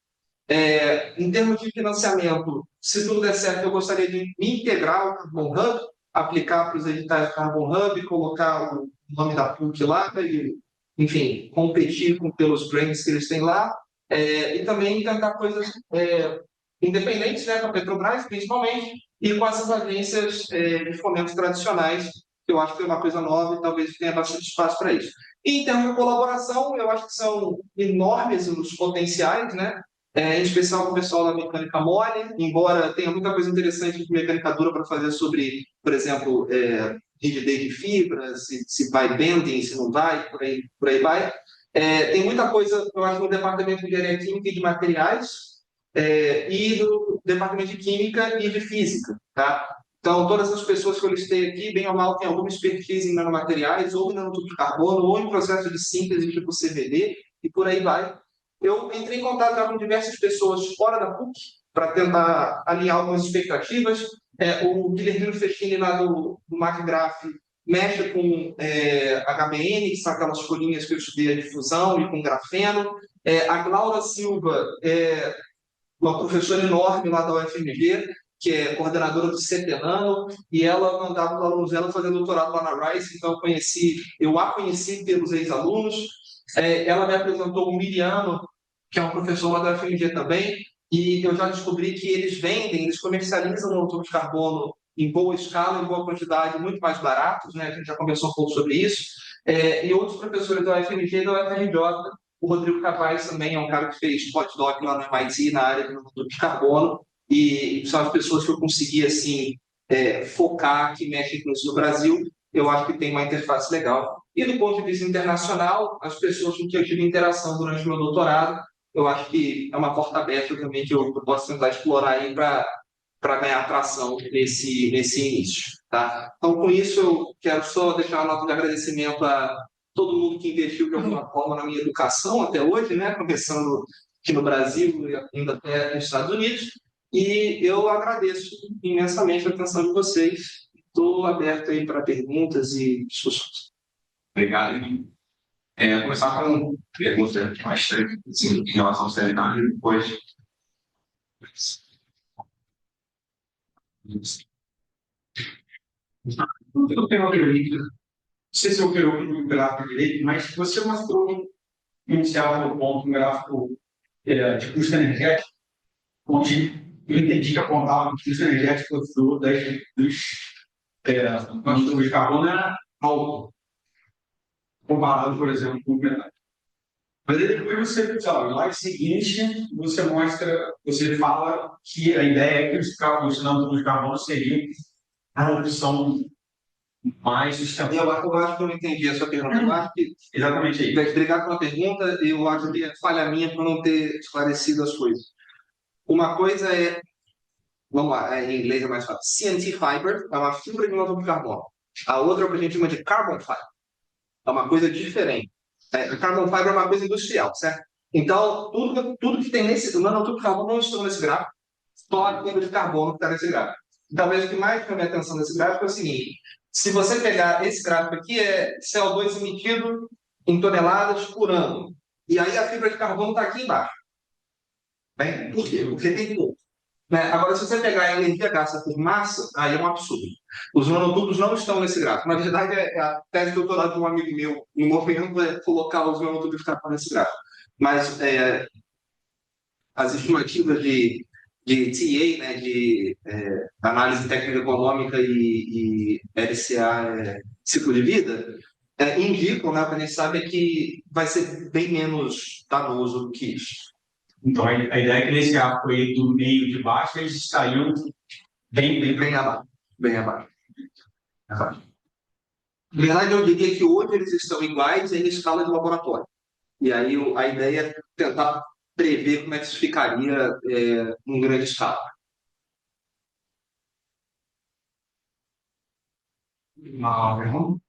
Em termos de financiamento, se tudo der certo, eu gostaria de me integrar ao Carbon Hub, aplicar para os editais do Carbon Hub, colocar o nome da PUC lá, e, enfim, competir pelos grants que eles têm lá, e também tentar coisas independentes, né, com a Petrobras, principalmente, e com essas agências de fomento tradicionais, que eu acho que é uma coisa nova e talvez tenha bastante espaço para isso. E em termos de colaboração, eu acho que são enormes os potenciais, né? Em especial com o pessoal da mecânica mole, embora tenha muita coisa interessante de mecânica dura para fazer sobre, por exemplo, rigidez de fibra, se vai bending, se não vai, por aí vai. Tem muita coisa, eu acho, no departamento de engenharia química e de materiais, e do departamento de química e de física. Tá? Então, todas as pessoas que eu listei aqui, bem ou mal, têm alguma expertise em nanomateriais, ou em nanotubos de carbono, ou em processo de síntese tipo CVD, e por aí vai. Eu entrei em contato já com diversas pessoas fora da PUC, para tentar alinhar algumas expectativas. O Guilherme Festini, lá do MacGraph, mexe com HBN, que são aquelas folhinhas que eu estudei a difusão, e com grafeno. A Glaura Silva uma professora enorme lá da UFMG, que é coordenadora do CETENANO, e ela mandava os alunos dela fazer doutorado lá na Rice, então eu a conheci pelos ex-alunos. Ela me apresentou o Miriano, que é um professor lá da UFMG também, e eu já descobri que eles comercializam monotubos de carbono em boa escala, em boa quantidade, muito mais baratos, né? A gente já conversou um pouco sobre isso. E outros professores da UFMG e da UFRJ, o Rodrigo Cavais também é um cara que fez pós-doc lá no MIT na área de monotubo de carbono, e são as pessoas que eu consegui assim, focar, que mexem com isso no Brasil. Eu acho que tem uma interface legal. E do ponto de vista internacional, as pessoas com que eu tive interação durante o meu doutorado, eu acho que é uma porta aberta também que eu posso tentar explorar aí para ganhar atração nesse início. Tá? Então, com isso, eu quero só deixar uma nota de agradecimento a todo mundo que investiu de alguma forma na minha educação até hoje, né? Começando aqui no Brasil e ainda até nos Estados Unidos. E eu agradeço imensamente a atenção de vocês. Estou aberto aí para perguntas e discussões. Obrigado, Emílio. Vou começar com perguntas mais técnicas, assim, em relação ao seminário, e depois. Eu tenho uma pergunta, não sei se eu quero o gráfico direito, mas você mostrou um certo ponto, um gráfico de custo energético, onde eu entendi que apontava que o custo energético dos tubos de carbono era alto, comparado, por exemplo, com o metal. Mas aí depois você, sei lá, no slide seguinte, você fala que a ideia é que os nanotubos de carbono seriam a opção mais sustentável. Eu acho que eu não entendi a sua pergunta. Eu acho que, Exatamente aí. obrigado pela pergunta, eu acho que é falha minha por não ter esclarecido as coisas. Uma coisa vamos lá, em inglês é mais fácil, CNT Fiber, é uma fibra de monóxido de carbono. A outra é o que a gente chama de Carbon Fiber. É uma coisa diferente. Carbon Fiber é uma coisa industrial, certo? Então, tudo que tem nesse nanotubos de carbono não estão nesse gráfico, só a fibra de carbono que está nesse gráfico. Talvez o que mais chama a atenção nesse gráfico é o seguinte: se você pegar esse gráfico aqui, é CO2 emitido em toneladas por ano. E aí a fibra de carbono está aqui embaixo. Bem, por quê? Porque tem pouco. Agora, se você pegar a energia gasta por massa, aí é um absurdo. Os nanotubos não estão nesse gráfico. Na verdade, a tese de doutorado de um amigo meu no movimento é colocar os nanotubos de carbono nesse gráfico. Mas as estimativas de TA, né, de análise técnica econômica e LCA, ciclo de vida, indicam, né, o que a gente sabe é que vai ser bem menos danoso do que isso. Então, a ideia é que nesse arco aí do meio de baixo, eles estariam bem abaixo. Bem abaixo. Na verdade, eu diria que hoje eles estão iguais em escala de laboratório. E aí a ideia é tentar prever como é que isso ficaria em grande escala. uma pergunta.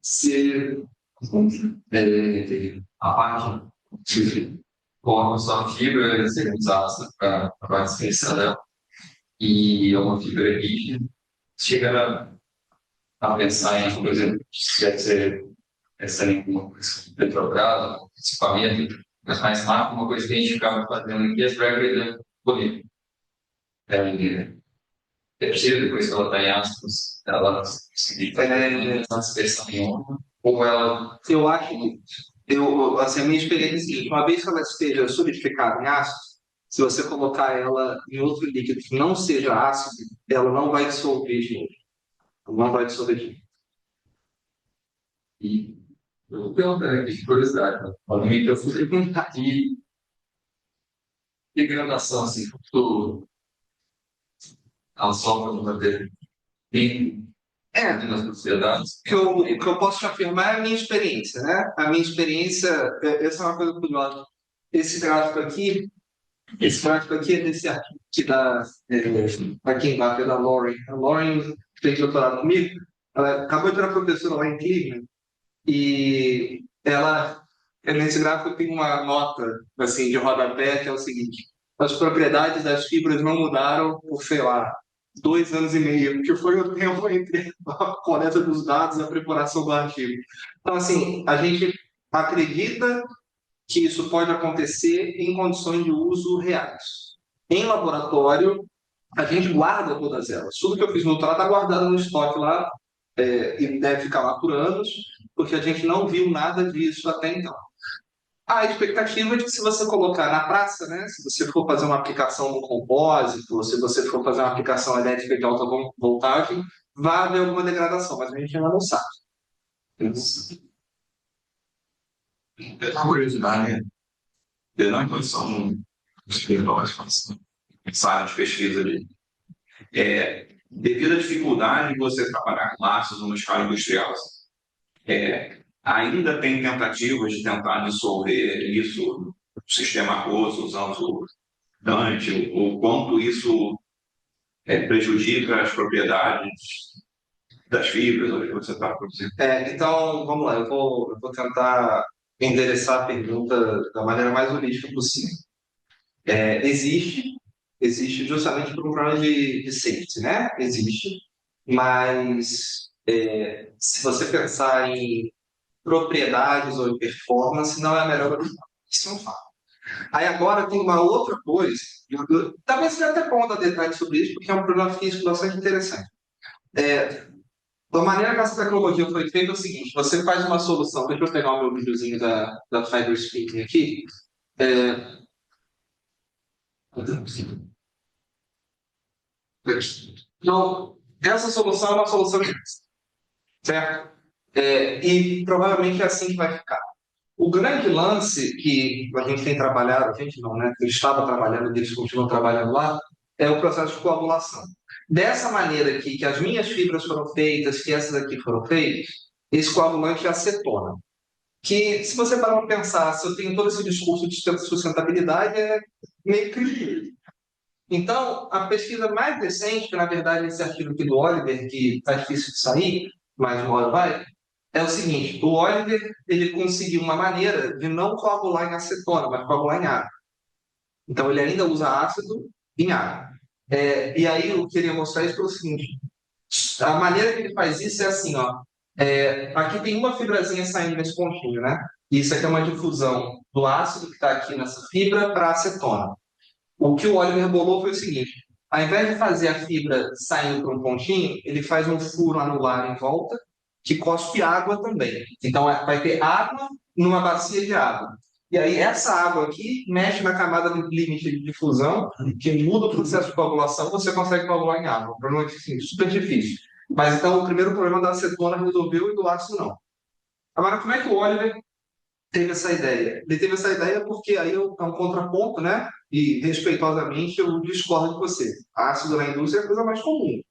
Se a parte de como só fibra ser usada para a descrição dela e é uma fibra rígida, chega a pensar em, por exemplo, se deve ser uma coisa Petrobras, equipamento, mas mais rápido, uma coisa que a gente ficava fazendo aqui, as regras de poder. É possível, depois que ela está em aspas, ela conseguir fazer uma expressão em honra, ou ela. Eu acho que assim, a minha experiência é a seguinte: uma vez que ela esteja solidificada em ácido, se você colocar ela em outro líquido que não seja ácido, ela não vai dissolver de novo. Não vai dissolver de novo. E eu vou perguntar aqui, de curiosidade, né? Obviamente eu fui perguntar aqui degradação, assim, futuro, a sombra do dele tem nas sociedades. O que eu posso te afirmar é a minha experiência, né? A minha experiência, essa é uma coisa curiosa. Esse gráfico aqui, Esse gráfico aqui é desse artigo aqui aqui embaixo, é da Lauren. A Lauren fez doutorado comigo, ela acabou de virar professora lá em Cleveland, e ela, nesse gráfico, tem uma nota assim, de rodapé, que é o seguinte: as propriedades das fibras não mudaram por, sei lá, 2 anos e meio, que foi o tempo entre a coleta dos dados e a preparação do artigo. Então, assim, a gente acredita que isso pode acontecer em condições de uso reais. Em laboratório, a gente guarda todas elas. Tudo que eu fiz no doutorado está guardado no estoque lá, e deve ficar lá por anos, porque a gente não viu nada disso até então. A expectativa é de que, se você colocar na praça, né, se você for fazer uma aplicação no compósito, se você for fazer uma aplicação elétrica de alta voltagem, vai haver alguma degradação, mas a gente ainda não sabe. É uma curiosidade, eu não são essa área de pesquisa ali. Devido à dificuldade de você trabalhar com ácidos numa escala industrial, ainda tem tentativas de tentar dissolver isso no sistema aquoso, usando o Dante, o quanto isso prejudica as propriedades das fibras que você está produzindo. Então, vamos lá, eu vou tentar endereçar a pergunta da maneira mais holística possível. Existe justamente por um problema de safety, né? Existe, mas se você pensar em propriedades ou em performance, não é a melhor opção. Isso é um fato. Aí agora tem uma outra coisa, talvez seja até bom dar detalhes sobre isso, porque é um problema físico bastante interessante. Da maneira que essa tecnologia foi feita é o seguinte: você faz uma solução. Deixa eu pegar o meu videozinho da Fiber Speaking aqui. Então, essa solução é uma solução de risco, certo? E provavelmente é assim que vai ficar. O grande lance que a gente tem trabalhado, a gente não, né? Eu estava trabalhando, eles continuam trabalhando lá, é o processo de coagulação. Dessa maneira aqui, que as minhas fibras foram feitas, que essas aqui foram feitas, esse coagulante é acetona. Que, se você parar para pensar, se eu tenho todo esse discurso de sustentabilidade, é meio que... Então, a pesquisa mais recente, que na verdade é esse artigo aqui do Oliver, que está difícil de sair, mas uma hora vai, é o seguinte: o Oliver ele conseguiu uma maneira de não coagular em acetona, mas coagular em água. Então, ele ainda usa ácido em água. E aí, eu queria mostrar isso pelo seguinte: a maneira que ele faz isso é assim, ó. Aqui tem uma fibrazinha saindo nesse pontinho, né? E isso aqui é uma difusão do ácido que está aqui nessa fibra para a acetona. O que o Oliver bolou foi o seguinte: ao invés de fazer a fibra saindo para um pontinho, ele faz um furo anular em volta, que cospe água também. Então, vai ter água numa bacia de água. E aí, essa água aqui mexe na camada limite de difusão, que muda o processo de coagulação, você consegue coagular em água. Um problema assim, super difícil. Mas então, o primeiro problema da acetona resolveu e do ácido não. Agora, como é que o Oliver teve essa ideia? Ele teve essa ideia porque aí é um contraponto, né? E, respeitosamente, eu discordo de você. Ácido na indústria é a coisa mais comum.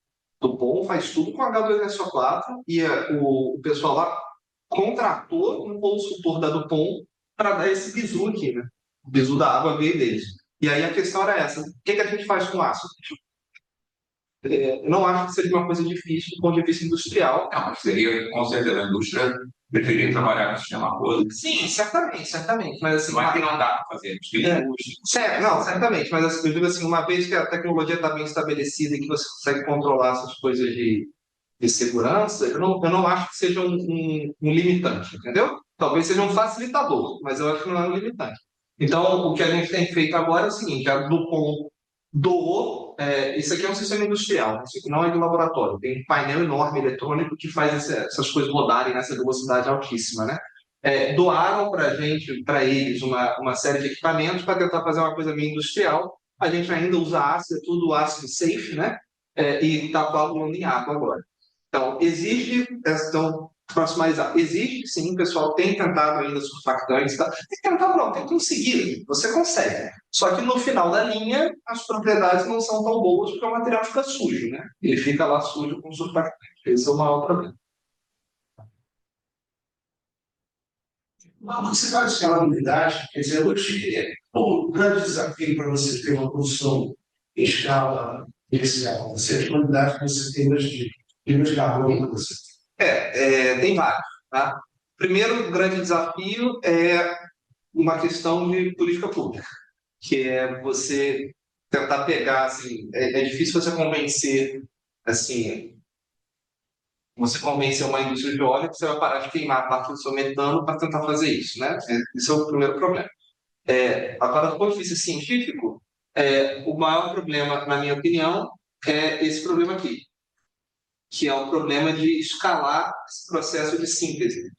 Dupont faz tudo com H2SO4 e o pessoal lá contratou um consultor da Dupont para dar esse bizu aqui, né? O bizu da água veio deles. E aí a questão era essa: o que a gente faz com ácido? Eu não acho que seja uma coisa difícil do ponto de vista industrial. Não, mas seria, com certeza, a indústria preferir trabalhar no sistema aquoso. Sim, certamente. Mas assim, Não é que não dá para fazer, não, certamente, mas assim, eu digo assim, uma vez que a tecnologia está bem estabelecida e que você consegue controlar essas coisas de segurança, eu não acho que seja um limitante, entendeu? Talvez seja um facilitador, mas eu acho que não é um limitante. Então, o que a gente tem feito agora é o seguinte: a Dupont doou, isso aqui é um sistema industrial, isso aqui não é de laboratório, tem um painel enorme eletrônico que faz essas coisas rodarem nessa velocidade altíssima, né? Doaram para a gente, para eles, uma série de equipamentos para tentar fazer uma coisa meio industrial. A gente ainda usa ácido, é tudo ácido safe, né? E está coagulando em água agora. Então, existe, proximalizar. Existe, sim, o pessoal tem tentado ainda surfactantes, tá? Tem tentado não, tem conseguido, você consegue. Só que no final da linha, as propriedades não são tão boas porque o material fica sujo, né? Ele fica lá sujo com surfactante. Esse é o maior problema. Quando você fala de escalabilidade, quer dizer, hoje, o grande desafio para você ter uma produção em escala inicial, você a quantidade que você tem hoje de fibra de carbono que você Tem vários, tá? Primeiro grande desafio é uma questão de política pública, que é você tentar pegar, assim, é difícil você convencer, assim, você convencer uma indústria de óleo que você vai parar de queimar a parte do seu metano para tentar fazer isso, né? Esse é o primeiro problema. Agora, do ponto de vista científico, o maior problema, na minha opinião, é esse problema aqui, que é o problema de escalar esse processo de síntese.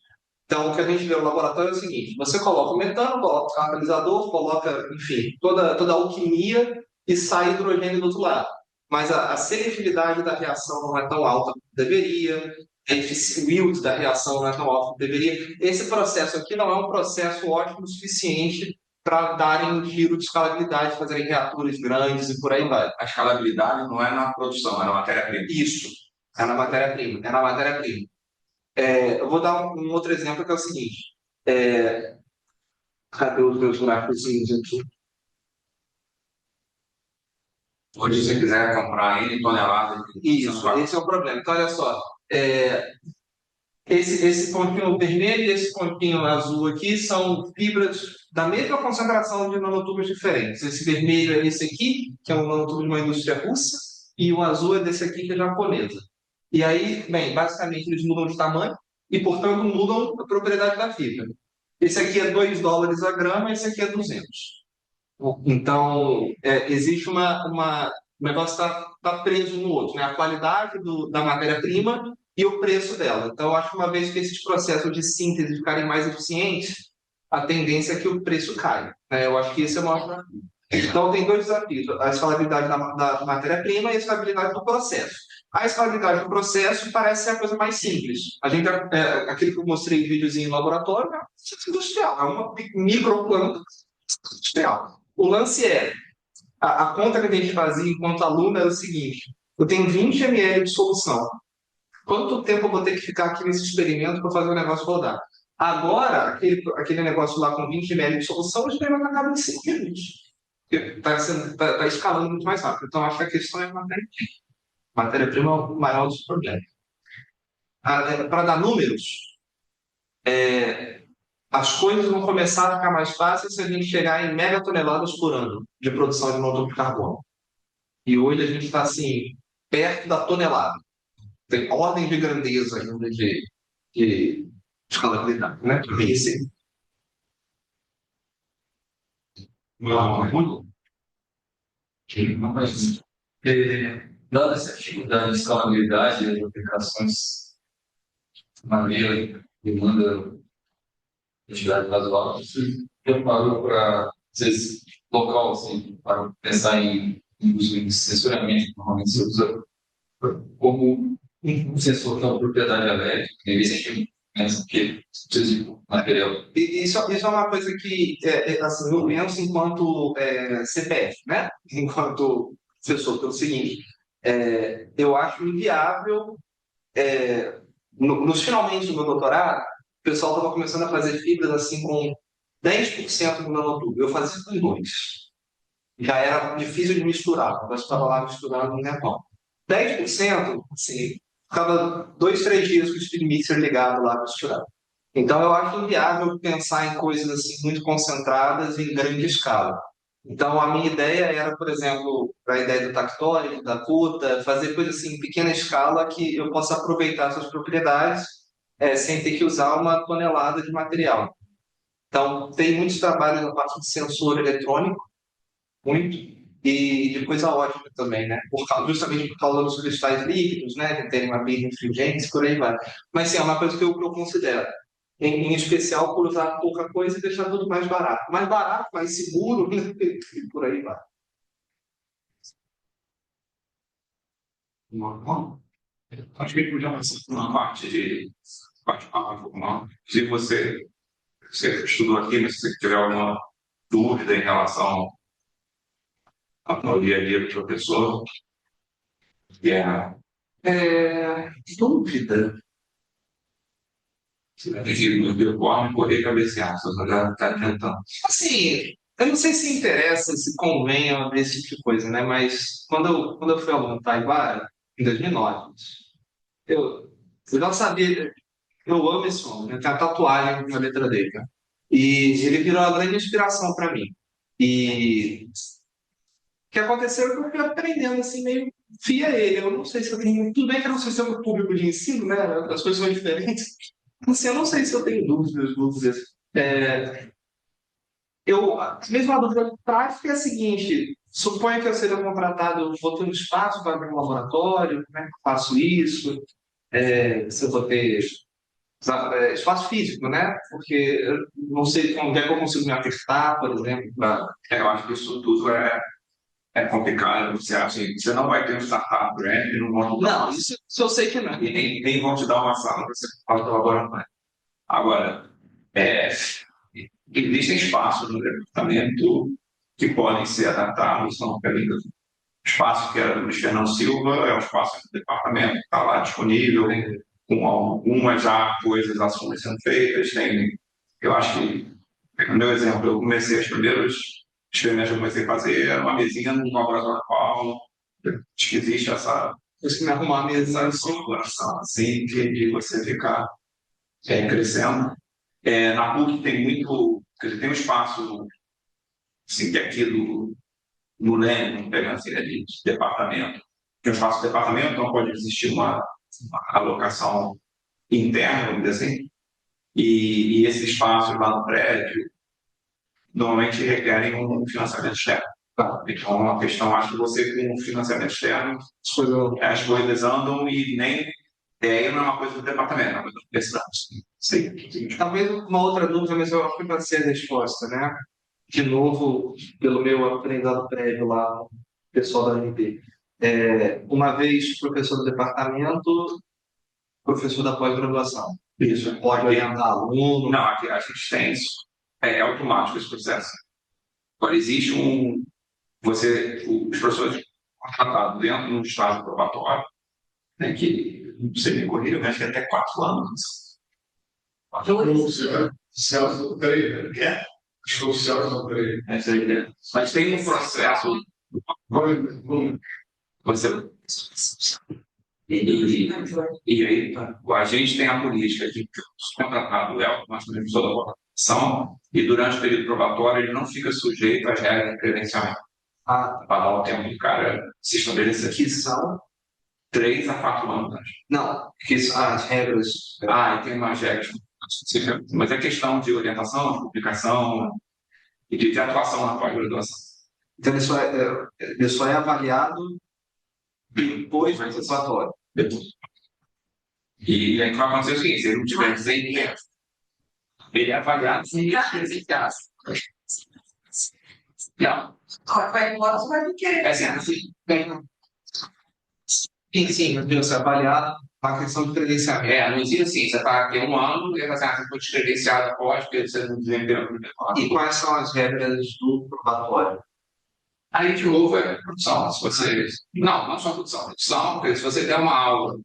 Então, o que a gente vê no laboratório é o seguinte: você coloca o metano, coloca o catalisador, coloca, enfim, toda a alquimia e sai hidrogênio do outro lado. Mas a seletividade da reação não é tão alta quanto deveria, o yield da reação não é tão alto quanto deveria. Esse processo aqui não é um processo ótimo o suficiente para darem um tiro de escalabilidade, fazerem reatores grandes e por aí vai. A escalabilidade não é na produção, é na matéria-prima. Isso, é na matéria-prima, é na matéria-prima. Eu vou dar um outro exemplo que é o seguinte. Cadê os meus gráficos aqui? Hoje, se você quiser comprar N toneladas Isso, esse é o problema. Então, olha só. Esse pontinho vermelho e esse pontinho azul aqui são fibras da mesma concentração de nanotubos diferentes. Esse vermelho é esse aqui, que é um nanotubo de uma indústria russa, e o azul é desse aqui, que é japonesa. E aí, bem, basicamente eles mudam de tamanho e, portanto, mudam a propriedade da fibra. Esse aqui é $2 a grama, esse aqui é 200. Então, existe o negócio está preso no outro, né? A qualidade da matéria-prima e o preço dela. Então, eu acho que uma vez que esses processos de síntese ficarem mais eficientes, a tendência é que o preço caia, né? Eu acho que esse é o maior desafio. Então, tem dois desafios: a escalabilidade da matéria-prima e a escalabilidade do processo. A escalabilidade do processo parece ser a coisa mais simples. Aquilo que eu mostrei em videozinho em laboratório é um processo industrial, é uma microplanta industrial. O lance a conta que a gente fazia enquanto aluno era o seguinte: eu tenho 20 ml de solução. Quanto tempo eu vou ter que ficar aqui nesse experimento para fazer o negócio rodar? Agora, aquele negócio lá com 20 ml de solução, o experimento acaba em 5 minutos. Está escalando muito mais rápido. Então, acho que a questão é a matéria-prima. Matéria-prima é o maior dos problemas. Para dar números, as coisas vão começar a ficar mais fáceis se a gente chegar em megatoneladas por ano de produção de monóxido de carbono. E hoje a gente está, assim, perto da tonelada. Tem ordem de grandeza ainda de escalabilidade, né? Esse. Muito. Mas, dada essa dificuldade de escalabilidade e aplicações de maneira demanda quantidade razoável, você preparou para, às vezes, local, assim, para pensar em uso de sensoramento, que normalmente você usa como um sensor da propriedade elétrica, em vez de pensa que precisa de material. Isso é uma coisa que, assim, eu penso enquanto CPF, né? Enquanto professor, pelo seguinte: eu acho inviável. Nos finalmente do meu doutorado, o pessoal estava começando a fazer fibras assim com 10% do nanotubo. Eu fazia com 2. Já era difícil de misturar, eu estava lá misturando no Nepal. 10%, assim, ficava 2, 3 dias com o speed mixer ligado lá misturado. Então, eu acho inviável pensar em coisas assim muito concentradas em grande escala. Então, a minha ideia era, por exemplo, a ideia do tactórico, da cuta, fazer coisas assim em pequena escala que eu possa aproveitar suas propriedades sem ter que usar uma tonelada de material. Então, tem muitos trabalhos na parte de sensor eletrônico, muito, e de coisa ótima também, né? Justamente por causa dos cristais líquidos, né? Que tem uma base infringente, por aí vai. Mas sim, é uma coisa que eu considero. Em especial por usar pouca coisa e deixar tudo mais barato. Mais barato, mais seguro, né? E por aí vai. Acho que podia passar por uma parte formal. Se você estudou aqui, mas se você tiver alguma dúvida em relação ao dia a dia do professor, Dúvida. Você vai ter que ir no performance, correr e cabecear. Você vai estar tentando. Assim, eu não sei se interessa, se convém eu ver esse tipo de coisa, né? Mas quando eu fui aluno do Taiguara, em 2009, eu, eu já sabia, eu amo esse homem, né? Tem a tatuagem na letra dele, né? E ele virou uma grande inspiração para mim. E o que aconteceu é que eu fui aprendendo assim, meio via ele. Eu não sei se eu tenho. Tudo bem que eu não sei se é um público de ensino, né? As coisas são diferentes. Assim, eu não sei se eu tenho dúvidas. É, mesmo a dúvida prática é a seguinte: suponha que eu seja contratado, eu vou ter um espaço para abrir um laboratório, como é que eu faço isso? Se eu vou ter espaço físico, né? Porque eu não sei onde é que eu consigo me apertar, por exemplo. Eu acho que isso tudo é complicado. Você acha que você não vai ter um startup brand, não vão te dar Não, isso eu sei que não. e nem vão te dar uma sala para você fazer o laboratório. Agora, é, existem espaços no departamento que podem ser adaptados. São o espaço que era do Luiz Fernando Silva, é um espaço do departamento que está lá disponível, com algumas já coisas, ações sendo feitas. Eu acho que, no meu exemplo, eu comecei as primeiras experimentos que eu comecei a fazer, era uma mesinha no laboratório Paulo. Acho que existe essa Você me arrumar a mesa. circulação assim, de você ficar crescendo. Na PUC tem muito, quer dizer, tem um espaço assim, que é aqui no LEM, pegando assim, de departamento. Tem um espaço de departamento, então pode existir uma alocação interna, vamos dizer assim, e esses espaços lá no prédio normalmente requerem um financiamento externo. Tá? Então, é uma questão, acho que você com o financiamento externo, as coisas andam e nem. Aí não é uma coisa do departamento, é uma coisa do presidente. Sim. Talvez uma outra dúvida, mas eu acho que vai ser a resposta, né? De novo, pelo meu aprendizado prévio lá, com o pessoal da UNB. Uma vez professor do departamento, professor da pós-graduação. Isso. Pode orientar aluno. Não, aqui a gente tem isso. É automático esse processo. Agora, existe os professores contratados dentro de um estágio probatório, né, que você me corrija, mas acho que é até 4 anos. Celso, peraí, acho que o Celso não, peraí. Mas tem um processo. Você. E aí, a gente tem a política de que o contratado é automaticamente toda a votação, e durante o período probatório ele não fica sujeito às regras de credenciamento. Para dar o tempo do cara se estabelecer. Que são. 3 a 4 anos. Não, que são as regras. E tem umas regras específicas, mas é questão de orientação, de publicação e de atuação na pós-graduação. Então, ele só é avaliado depois do satisfatório. E aí vai acontecer o seguinte: se ele não tiver desempenho, ele é avaliado sem eficácia. Não. Vai embora, você vai me querer. Sim, deve ser avaliado a questão de credenciamento. Não existe assim, você está aqui 1 ano e você foi descredenciado após, porque você não desempenhou no primeiro ano. E quais são as regras do probatório? Aí, de novo, é produção. Se você. Não só produção, porque se você der uma aula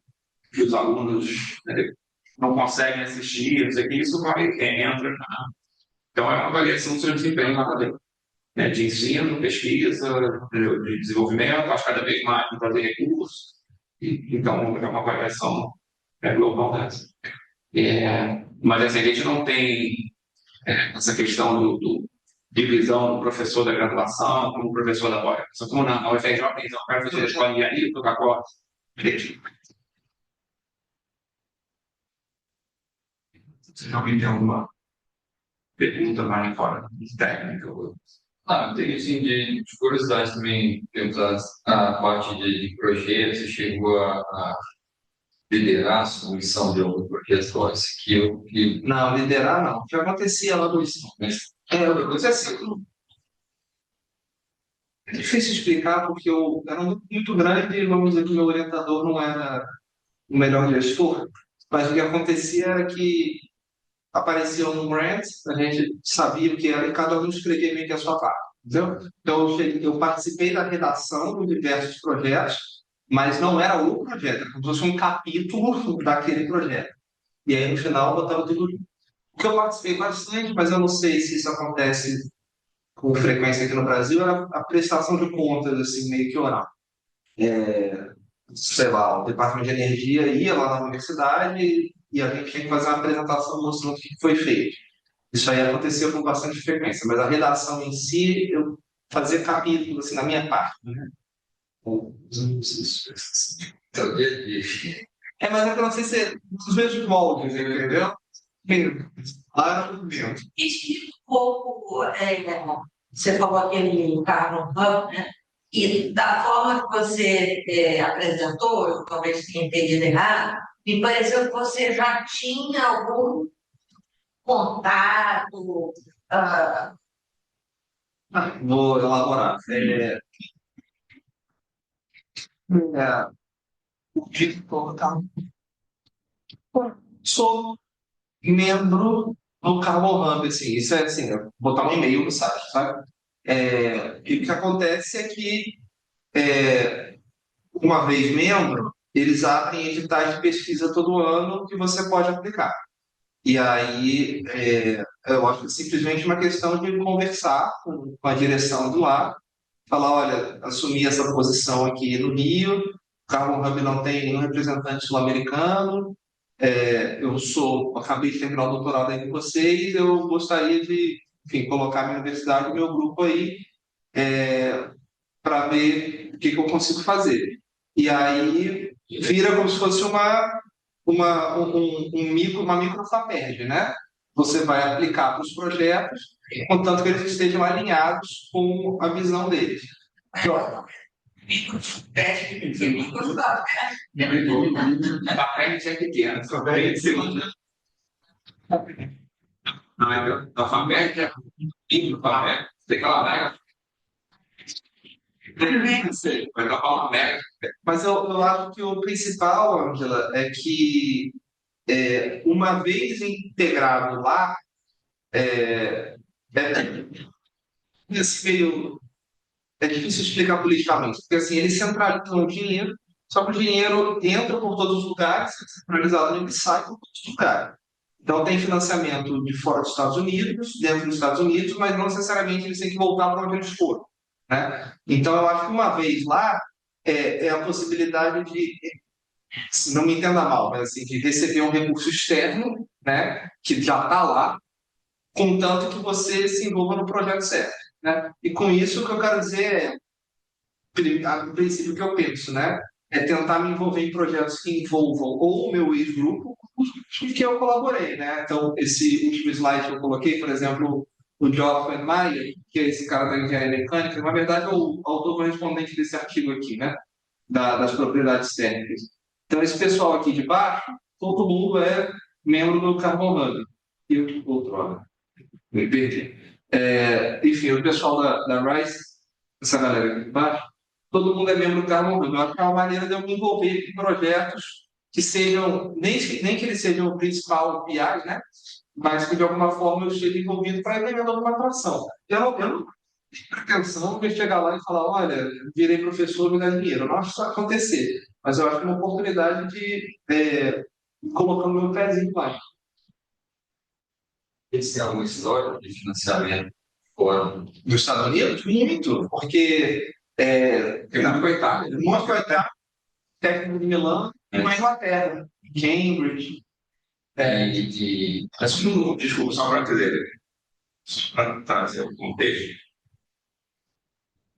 que os alunos não conseguem assistir, isso entra. Então, é uma avaliação do seu desempenho na cadeira. De ensino, pesquisa, de desenvolvimento, acho que cada vez mais de fazer recursos. Então, é uma avaliação global dessa. Mas assim, a gente não tem essa questão divisão do professor da graduação como professor da pós-graduação. Como na UFRJ, então, o professor da escola de engenharia, do CACO. Se alguém tem alguma pergunta mais fora técnica? Eu tenho assim, de curiosidade também, perguntar a parte de projetos, você chegou a liderar a submissão de algum projeto que Não, liderar não. Já acontecia lá no ensino. Assim, é difícil explicar porque eu era muito grande e, vamos dizer, que o meu orientador não era o melhor gestor, mas o que acontecia era que aparecia um grant, a gente sabia o que era e cada um escrevia meio que a sua parte. Entendeu? Então, eu participei da redação de diversos projetos, mas não era o projeto, era como se fosse um capítulo daquele projeto. E aí no final botava tudo. O que eu participei bastante, mas eu não sei se isso acontece com frequência aqui no Brasil, era a prestação de contas, assim, meio que oral. Sei lá, o departamento de energia ia lá na universidade e a gente tinha que fazer uma apresentação mostrando o que foi feito. Isso aí aconteceu com bastante frequência, mas a redação em si, eu fazia capítulos, assim, na minha parte, né? Então, dia a dia. Mas é que eu não sei se é dos mesmos moldes, entendeu? Lá dentro. Explica um pouco, você falou aquele carro hub, né? E da forma que você apresentou, eu talvez tenha entendido errado, me pareceu que você já tinha algum contato, ah, Vou elaborar. É, sou membro do Carbon Hub, assim, isso é assim, botar um e-mail no site, sabe? E o que acontece é que, uma vez membro, eles abrem editais de pesquisa todo ano que você pode aplicar. E aí, eu acho que é simplesmente uma questão de conversar com a direção do lá, falar, olha, assumir essa posição aqui no Rio, o Carbon Hub não tem nenhum representante sul-americano, acabei de terminar o doutorado aí com vocês, eu gostaria de, enfim, colocar minha universidade, meu grupo aí, para ver o que eu consigo fazer. E aí vira como se fosse uma microfapérdia, né? Você vai aplicar para os projetos, contanto que eles estejam alinhados com a visão deles. Papel é pequeno, só vai de segunda. A família é livro papel, tem aquela mega. Vai dar uma mega. Mas eu acho que o principal, Angela, é que uma vez integrado lá, é, esse meio, é difícil explicar politicamente, porque assim, eles centralizam o dinheiro, só que o dinheiro entra por todos os lugares, é centralizado e sai por todos os lugares. Então tem financiamento de fora dos Estados Unidos, dentro dos Estados Unidos, mas não necessariamente eles têm que voltar para onde eles foram, né? Então eu acho que uma vez lá, é a possibilidade de, não me entenda mal, mas assim, de receber um recurso externo, né, que já está lá, contanto que você se envolva no projeto certo, né? E com isso o que eu quero dizer o princípio que eu penso, né, é tentar me envolver em projetos que envolvam ou o meu ex-grupo e que eu colaborei, né? Então esse último slide que eu coloquei, por exemplo, o Geoffrey Meyer, que é esse cara da engenharia mecânica, na verdade é o autor correspondente desse artigo aqui, né, das propriedades térmicas. Então, esse pessoal aqui de baixo, todo mundo é membro do Carbon Hub. E eu, outra, me perdi. Enfim, o pessoal da Rice, essa galera aqui de baixo, todo mundo é membro do Carbon Hub. Eu acho que é uma maneira de eu me envolver em projetos que sejam, nem que eles sejam o principal PI, né? Mas que de alguma forma eu esteja envolvido para implementar alguma atuação. Eu não tenho pretensão de chegar lá e falar, olha, virei professor, me dá dinheiro. Eu não acho isso acontecer. Mas eu acho que é uma oportunidade de colocar o meu pezinho lá. Eles têm alguma história de financiamento fora? Dos Estados Unidos? Muito, porque Muito coitado. muito coitado, técnico de Milão e na Inglaterra, Cambridge. Desculpa, só para entender. Para trazer o contexto.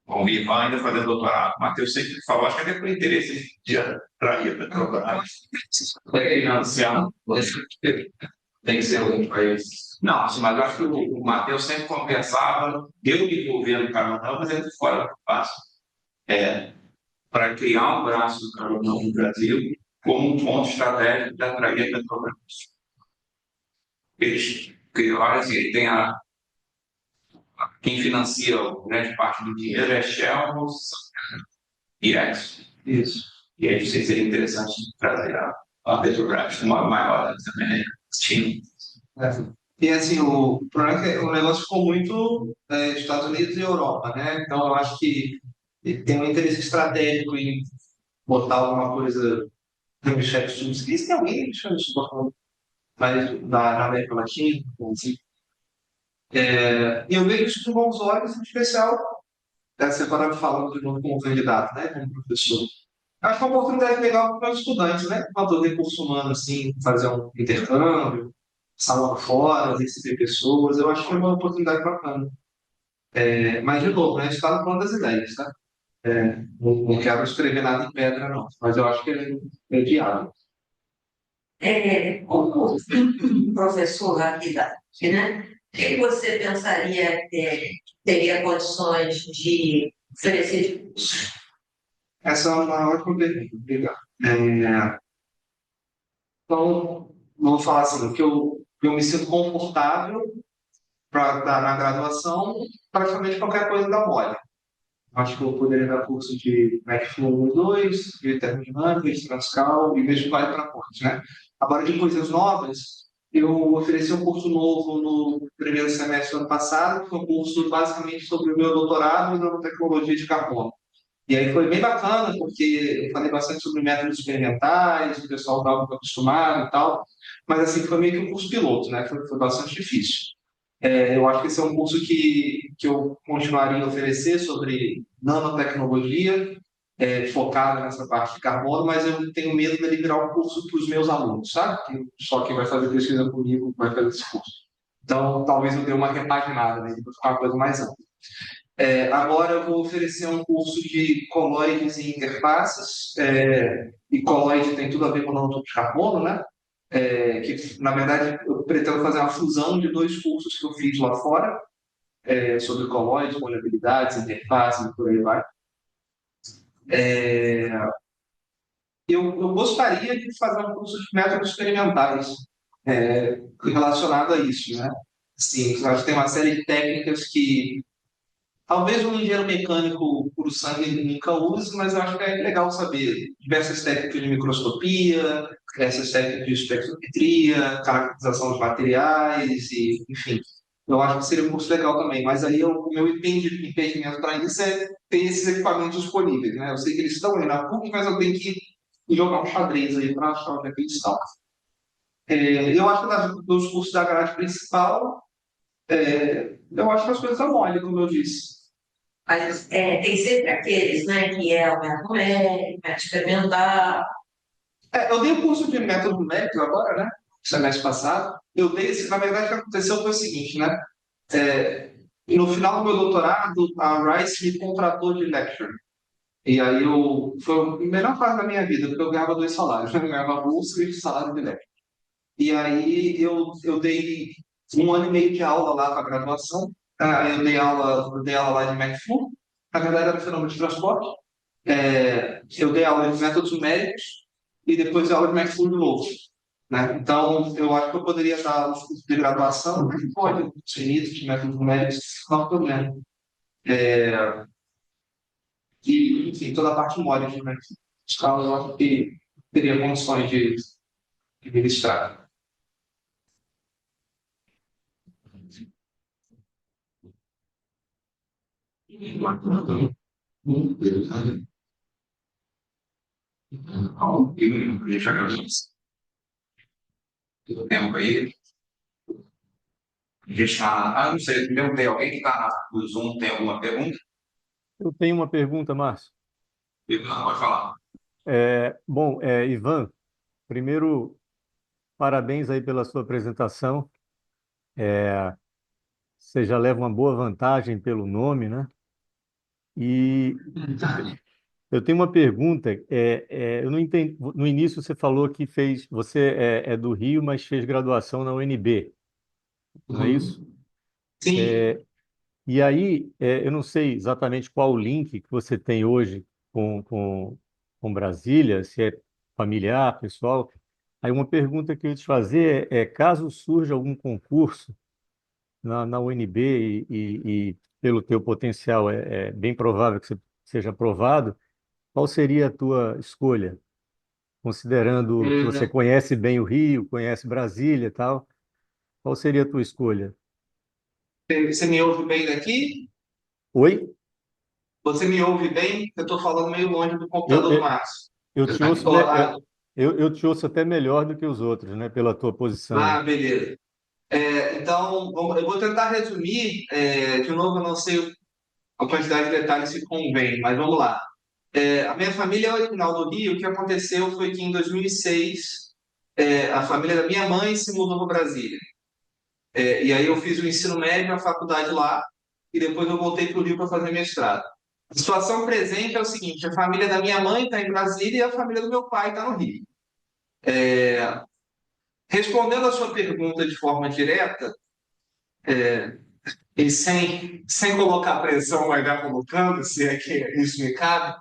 Bom, o Ivan ainda fazendo doutorado. O Matheus sempre falou, acho que até por interesse de atrair a doutorado. Financiar. Tem que ser um país. Não, assim, mas eu acho que o Matheus sempre compensava, eu me envolvendo no Carnaval, mas ele fora do passo. Para criar um braço do Carnaval no Brasil como um ponto estratégico de atrair a Petrobras. Olha assim, ele tem quem financia grande parte do dinheiro é Shell e Exxon. Isso. E aí, não sei se seria interessante trazer a Petrobras uma maior também, time. E assim, o problema é que o negócio ficou muito Estados Unidos e Europa, né? Então eu acho que tem um interesse estratégico em botar alguma coisa no chefe de subsídio. Tem alguém deixando isso falando? mas na América Latina, assim. E eu vejo isso com bons olhos, em especial, você agora falando de novo como candidato, né, como professor. Acho que é uma oportunidade legal para os estudantes, né? Quando recurso humano, assim, fazer um intercâmbio, sala fora, receber pessoas, eu acho que é uma oportunidade bacana. Mas, de novo, né, a gente está no plano das ideias, tá? Não quero escrever nada em pedra, não, mas eu acho que é viável. Como professor aqui né? O que você pensaria que teria condições de oferecer de curso? Essa é uma ótima pergunta, obrigado. Então, vou falar assim, que eu me sinto confortável para dar na graduação praticamente qualquer coisa da Mole. Acho que eu poderia dar curso de Macflow 1 e 2, de termodinâmica, de Transcal e mesmo vale para ponte, né? Agora, de coisas novas, eu ofereci um curso novo no primeiro semestre do ano passado, que foi um curso basicamente sobre o meu doutorado em nanotecnologia de carbono. E aí foi bem bacana, porque eu falei bastante sobre métodos experimentais, o pessoal estava muito acostumado e tal, mas assim, foi meio que um curso piloto, né? Foi bastante difícil. Eu acho que esse é um curso que eu continuaria a oferecer sobre nanotecnologia, focado nessa parte de carbono, mas eu tenho medo de ele virar um curso para os meus alunos, sabe? Só quem vai fazer pesquisa comigo vai fazer esse curso. Então, talvez eu dê uma repaginada, né? Para ficar uma coisa mais ampla. Agora eu vou oferecer um curso de colóides e interfaces, e colóide tem tudo a ver com nanotubos de carbono, né? Que na verdade eu pretendo fazer uma fusão de dois cursos que eu fiz lá fora, sobre colóides, molhabilidades, interfaces e por aí vai. Eu gostaria de fazer um curso de métodos experimentais relacionado a isso, né? Sim, acho que tem uma série de técnicas que talvez um engenheiro mecânico puro sangue nunca use, mas eu acho que é legal saber diversas técnicas de microscopia, essas técnicas de espectrometria, caracterização de materiais, e, enfim. Eu acho que seria um curso legal também, mas aí o meu impedimento para isso é ter esses equipamentos disponíveis, né? Eu sei que eles estão aí na PUC, mas eu tenho que jogar um xadrez aí para achar onde é que eles estão. Eu acho que dos cursos da grade principal, eu acho que as coisas são mole, como eu disse. Mas tem sempre aqueles, né, que é o método numérico, método experimental. Eu dei o curso de método numérico agora, né? Semestre passado. Eu dei esse, na verdade, o que aconteceu foi o seguinte, né? No final do meu doutorado, a Rice me contratou de lecturer. E aí foi a melhor fase da minha vida, porque eu ganhava dois salários, né? Eu ganhava bolsa e salário de lecturer. E aí eu dei 1 ano e meio de aula lá para a graduação. Eu dei aula lá de McFlu, na verdade era fenômeno de transporte. Eu dei aula de métodos numéricos e depois dei aula de McFlu de novo. Né? Então, eu acho que eu poderia dar os cursos de graduação, mas pode, definidos de métodos numéricos, não há problema. E, enfim, toda a parte mole de McFlu. Então, eu acho que teria condições de ministrar. Deixa eu agradecer o tempo aí. Não sei, tem alguém que está no Zoom, tem alguma pergunta? Eu tenho uma pergunta, Márcio. Não, pode falar. Bom, Ivan, primeiro, parabéns aí pela sua apresentação. Você já leva uma boa vantagem pelo nome, né? E eu tenho uma pergunta. Eu não entendi. No início você falou que você é do Rio, mas fez graduação na UNB, não é isso? Sim. E aí, eu não sei exatamente qual o link que você tem hoje com Brasília, se é familiar, pessoal. Aí uma pergunta que eu ia te fazer caso surja algum concurso na UNB e pelo teu potencial é bem provável que você seja aprovado, qual seria a tua escolha? Considerando que você conhece bem o Rio, conhece Brasília e tal, qual seria a tua escolha? Você me ouve bem daqui? Oi? Você me ouve bem? Eu estou falando meio longe do Eu, computador do eu, Márcio. eu te ouço, Olá. eu te ouço até melhor do que os outros, né? Pela tua posição. Ah, beleza. Então, eu vou tentar resumir. De novo, eu não sei a quantidade de detalhes que convém, mas vamos lá. A minha família é original do Rio. O que aconteceu foi que em 2006, a família da minha mãe se mudou para Brasília. E aí eu fiz o ensino médio na faculdade lá, e depois eu voltei para o Rio para fazer mestrado. A situação presente é o seguinte: a família da minha mãe está em Brasília e a família do meu pai está no Rio. Respondendo a sua pergunta de forma direta, e sem colocar pressão, mas já colocando, se é que isso me cabe,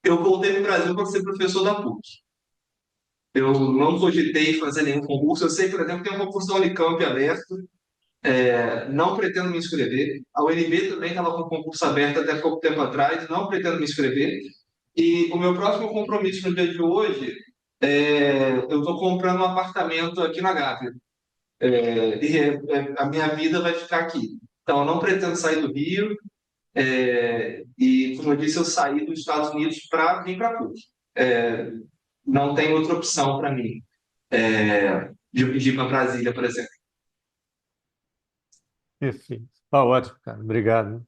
eu voltei para o Brasil para ser professor da PUC. Eu não cogitei fazer nenhum concurso. Eu sei, por exemplo, que tem um concurso da Unicamp aberto. Não pretendo me inscrever. A UNB também estava com concurso aberto até pouco tempo atrás. Não pretendo me inscrever. E o meu próximo compromisso no dia de hoje eu estou comprando um apartamento aqui na Gávea. A minha vida vai ficar aqui. Então, eu não pretendo sair do Rio. E, como eu disse, eu saí dos Estados Unidos para vir para a PUC. Não tem outra opção para mim de ir para Brasília, por exemplo. Perfeito. Tá ótimo, cara. Obrigado.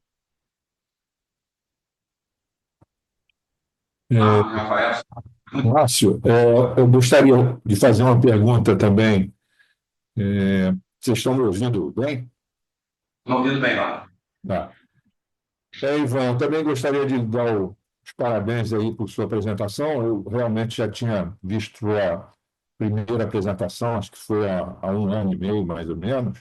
Rafael, Márcio, eu gostaria de fazer uma pergunta também. Vocês estão me ouvindo bem? não ouvindo bem lá. Tá. Ivan, eu também gostaria de dar os parabéns aí por sua apresentação. Eu realmente já tinha visto a primeira apresentação, acho que foi há 1 ano e meio, mais ou menos.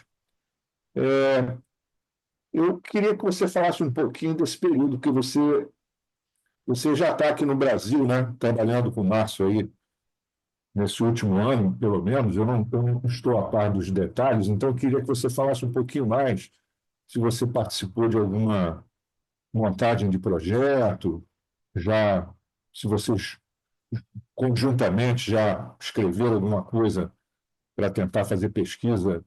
Eu queria que você falasse um pouquinho desse período que você já está aqui no Brasil, né, trabalhando com o Márcio aí nesse último ano, pelo menos. Eu não estou a par dos detalhes, então eu queria que você falasse um pouquinho mais, se você participou de alguma montagem de projeto, já, se vocês conjuntamente já escreveram alguma coisa para tentar fazer pesquisa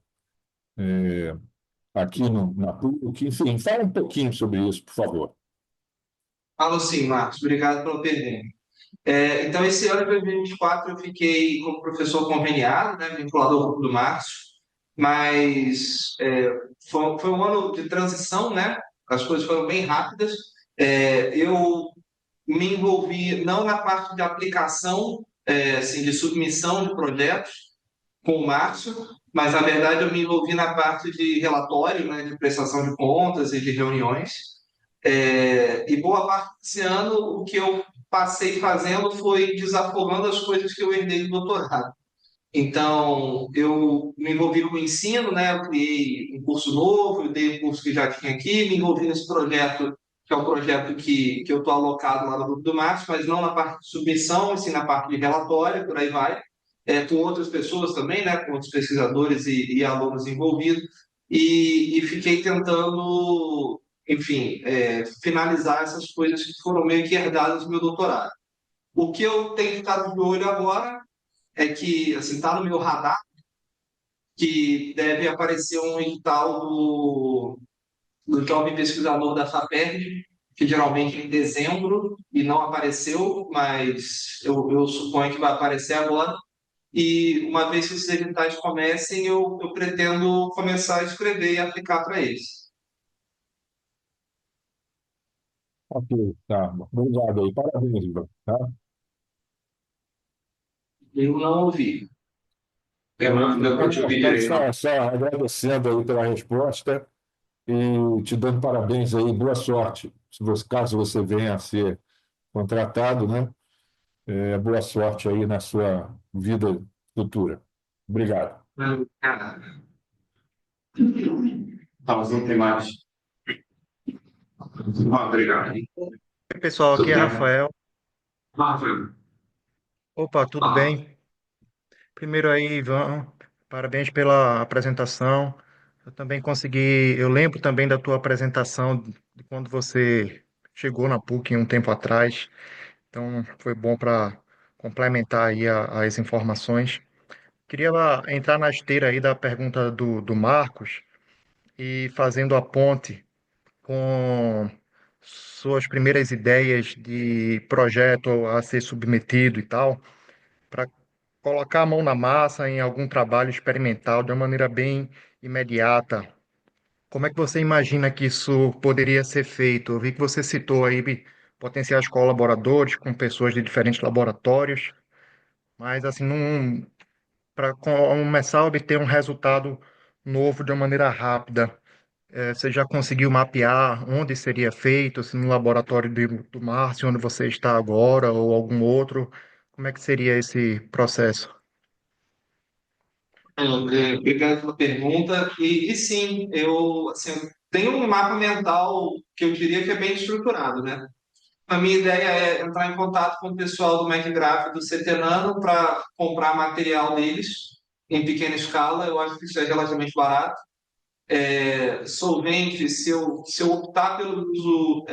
aqui na PUC, enfim, fala um pouquinho sobre isso, por favor. Falo sim, Marcos. Obrigado pela pergunta. Então, esse ano de 2024 eu fiquei como professor conveniado, né, vinculado ao grupo do Márcio, mas foi um ano de transição, né? As coisas foram bem rápidas. Eu me envolvi não na parte de aplicação, assim, de submissão de projetos com o Márcio, mas na verdade eu me envolvi na parte de relatório, né, de prestação de contas e de reuniões. E boa parte desse ano, o que eu passei fazendo foi desafogando as coisas que eu herdei do doutorado. Então, eu me envolvi com o ensino, né? Eu criei um curso novo, eu dei um curso que já tinha aqui, me envolvi nesse projeto, que é um projeto que eu estou alocado lá no grupo do Márcio, mas não na parte de submissão, e sim na parte de relatório, por aí vai, com outras pessoas também, né? Com outros pesquisadores e alunos envolvidos, e fiquei tentando, enfim, finalizar essas coisas que foram meio que herdadas do meu doutorado. O que eu tenho ficado de olho agora é que, assim, está no meu radar que deve aparecer um edital do Jovem Pesquisador da FAPERJ, que geralmente é em dezembro, e não apareceu, mas eu suponho que vai aparecer agora. E uma vez que esses editais comecem, eu pretendo começar a escrever e aplicar para eles. Ok, tá. Obrigado aí. Parabéns, Ivan. Tá? Eu não ouvi. Não deu para te ouvir Então, direito, não. só agradecendo aí pela resposta e te dando parabéns aí, boa sorte. Caso você venha a ser contratado, né? Boa sorte aí na sua vida futura. Obrigado. Talvez não tem mais. Obrigado. Oi, pessoal, Tudo aqui é bem? Rafael. Rafael. Opa, tudo bem? Primeiro aí, Ivan, parabéns pela apresentação. Eu também consegui, eu lembro também da tua apresentação de quando você chegou na PUC um tempo atrás. Então, foi bom para complementar aí as informações. Queria entrar na esteira aí da pergunta do Marcos e fazendo a ponte com suas primeiras ideias de projeto a ser submetido e tal, para colocar a mão na massa em algum trabalho experimental de uma maneira bem imediata. Como é que você imagina que isso poderia ser feito? Eu vi que você citou aí potenciais colaboradores com pessoas de diferentes laboratórios, mas assim, para começar a obter um resultado novo de uma maneira rápida. Você já conseguiu mapear onde seria feito, se no laboratório do Márcio, onde você está agora, ou algum outro? Como é que seria esse processo? Obrigado pela pergunta. E sim, eu assim, tenho um mapa mental que eu diria que é bem estruturado, né? A minha ideia é entrar em contato com o pessoal do MacGraph e do CT para comprar material deles em pequena escala. Eu acho que isso é relativamente barato. Solvente, se eu optar pelo uso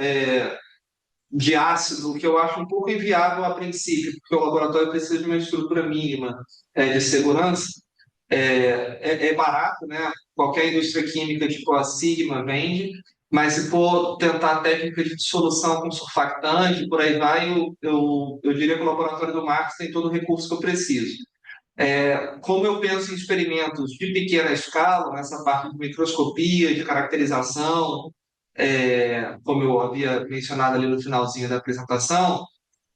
de ácido, que eu acho um pouco inviável a princípio, porque o laboratório precisa de uma estrutura mínima de segurança, é barato, né? Qualquer indústria química, tipo a Sigma, vende, mas se for tentar técnica de dissolução com surfactante, por aí vai, eu diria que o laboratório do Marx tem todo o recurso que eu preciso. Como eu penso em experimentos de pequena escala, nessa parte de microscopia, de caracterização, como eu havia mencionado ali no finalzinho da apresentação,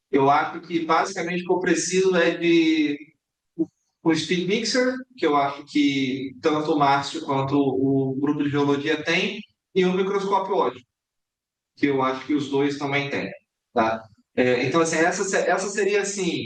eu acho que basicamente o que eu preciso é de o Speed Mixer, que eu acho que tanto o Márcio quanto o grupo de geologia tem, e o microscópio óptico, que eu acho que os dois também têm. Tá? Então, assim, essa seria assim: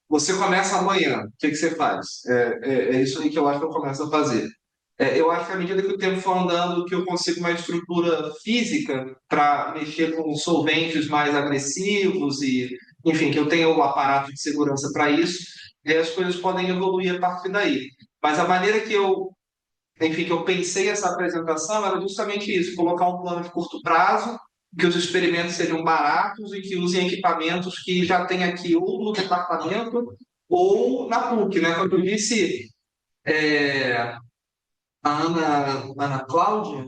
você começa amanhã, o que você faz? É isso aí que eu acho que eu começo a fazer. Eu acho que à medida que o tempo for andando, que eu consigo uma estrutura física para mexer com solventes mais agressivos e, enfim, que eu tenha o aparato de segurança para isso, e as coisas podem evoluir a partir daí. Mas a maneira que enfim, que eu pensei essa apresentação era justamente isso: colocar um plano de curto prazo, que os experimentos sejam baratos e que usem equipamentos que já tem aqui ou no departamento ou na PUC, né? Como eu disse, a Ana Cláudia,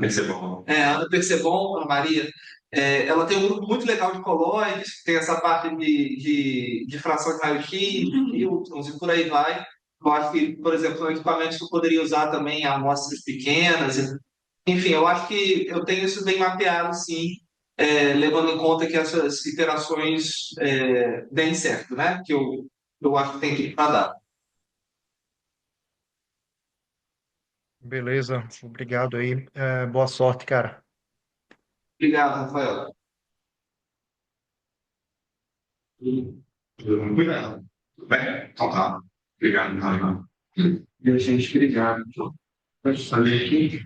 Percebam. a Ana Percebon, Ana Maria, ela tem um grupo muito legal de colóides, tem essa parte de fração de raio-x, nêutrons e por aí vai. Eu acho que, por exemplo, são equipamentos que eu poderia usar também em amostras pequenas. Enfim, eu acho que eu tenho isso bem mapeado, sim, levando em conta que essas iterações deem certo, né? Que eu acho que tem tudo para dar. Beleza, obrigado aí. Boa sorte, cara. Obrigado, Rafael. Cuidado. Tudo bem? Então tá. Obrigado, Raimar. E a gente, obrigado. Pode saber aqui.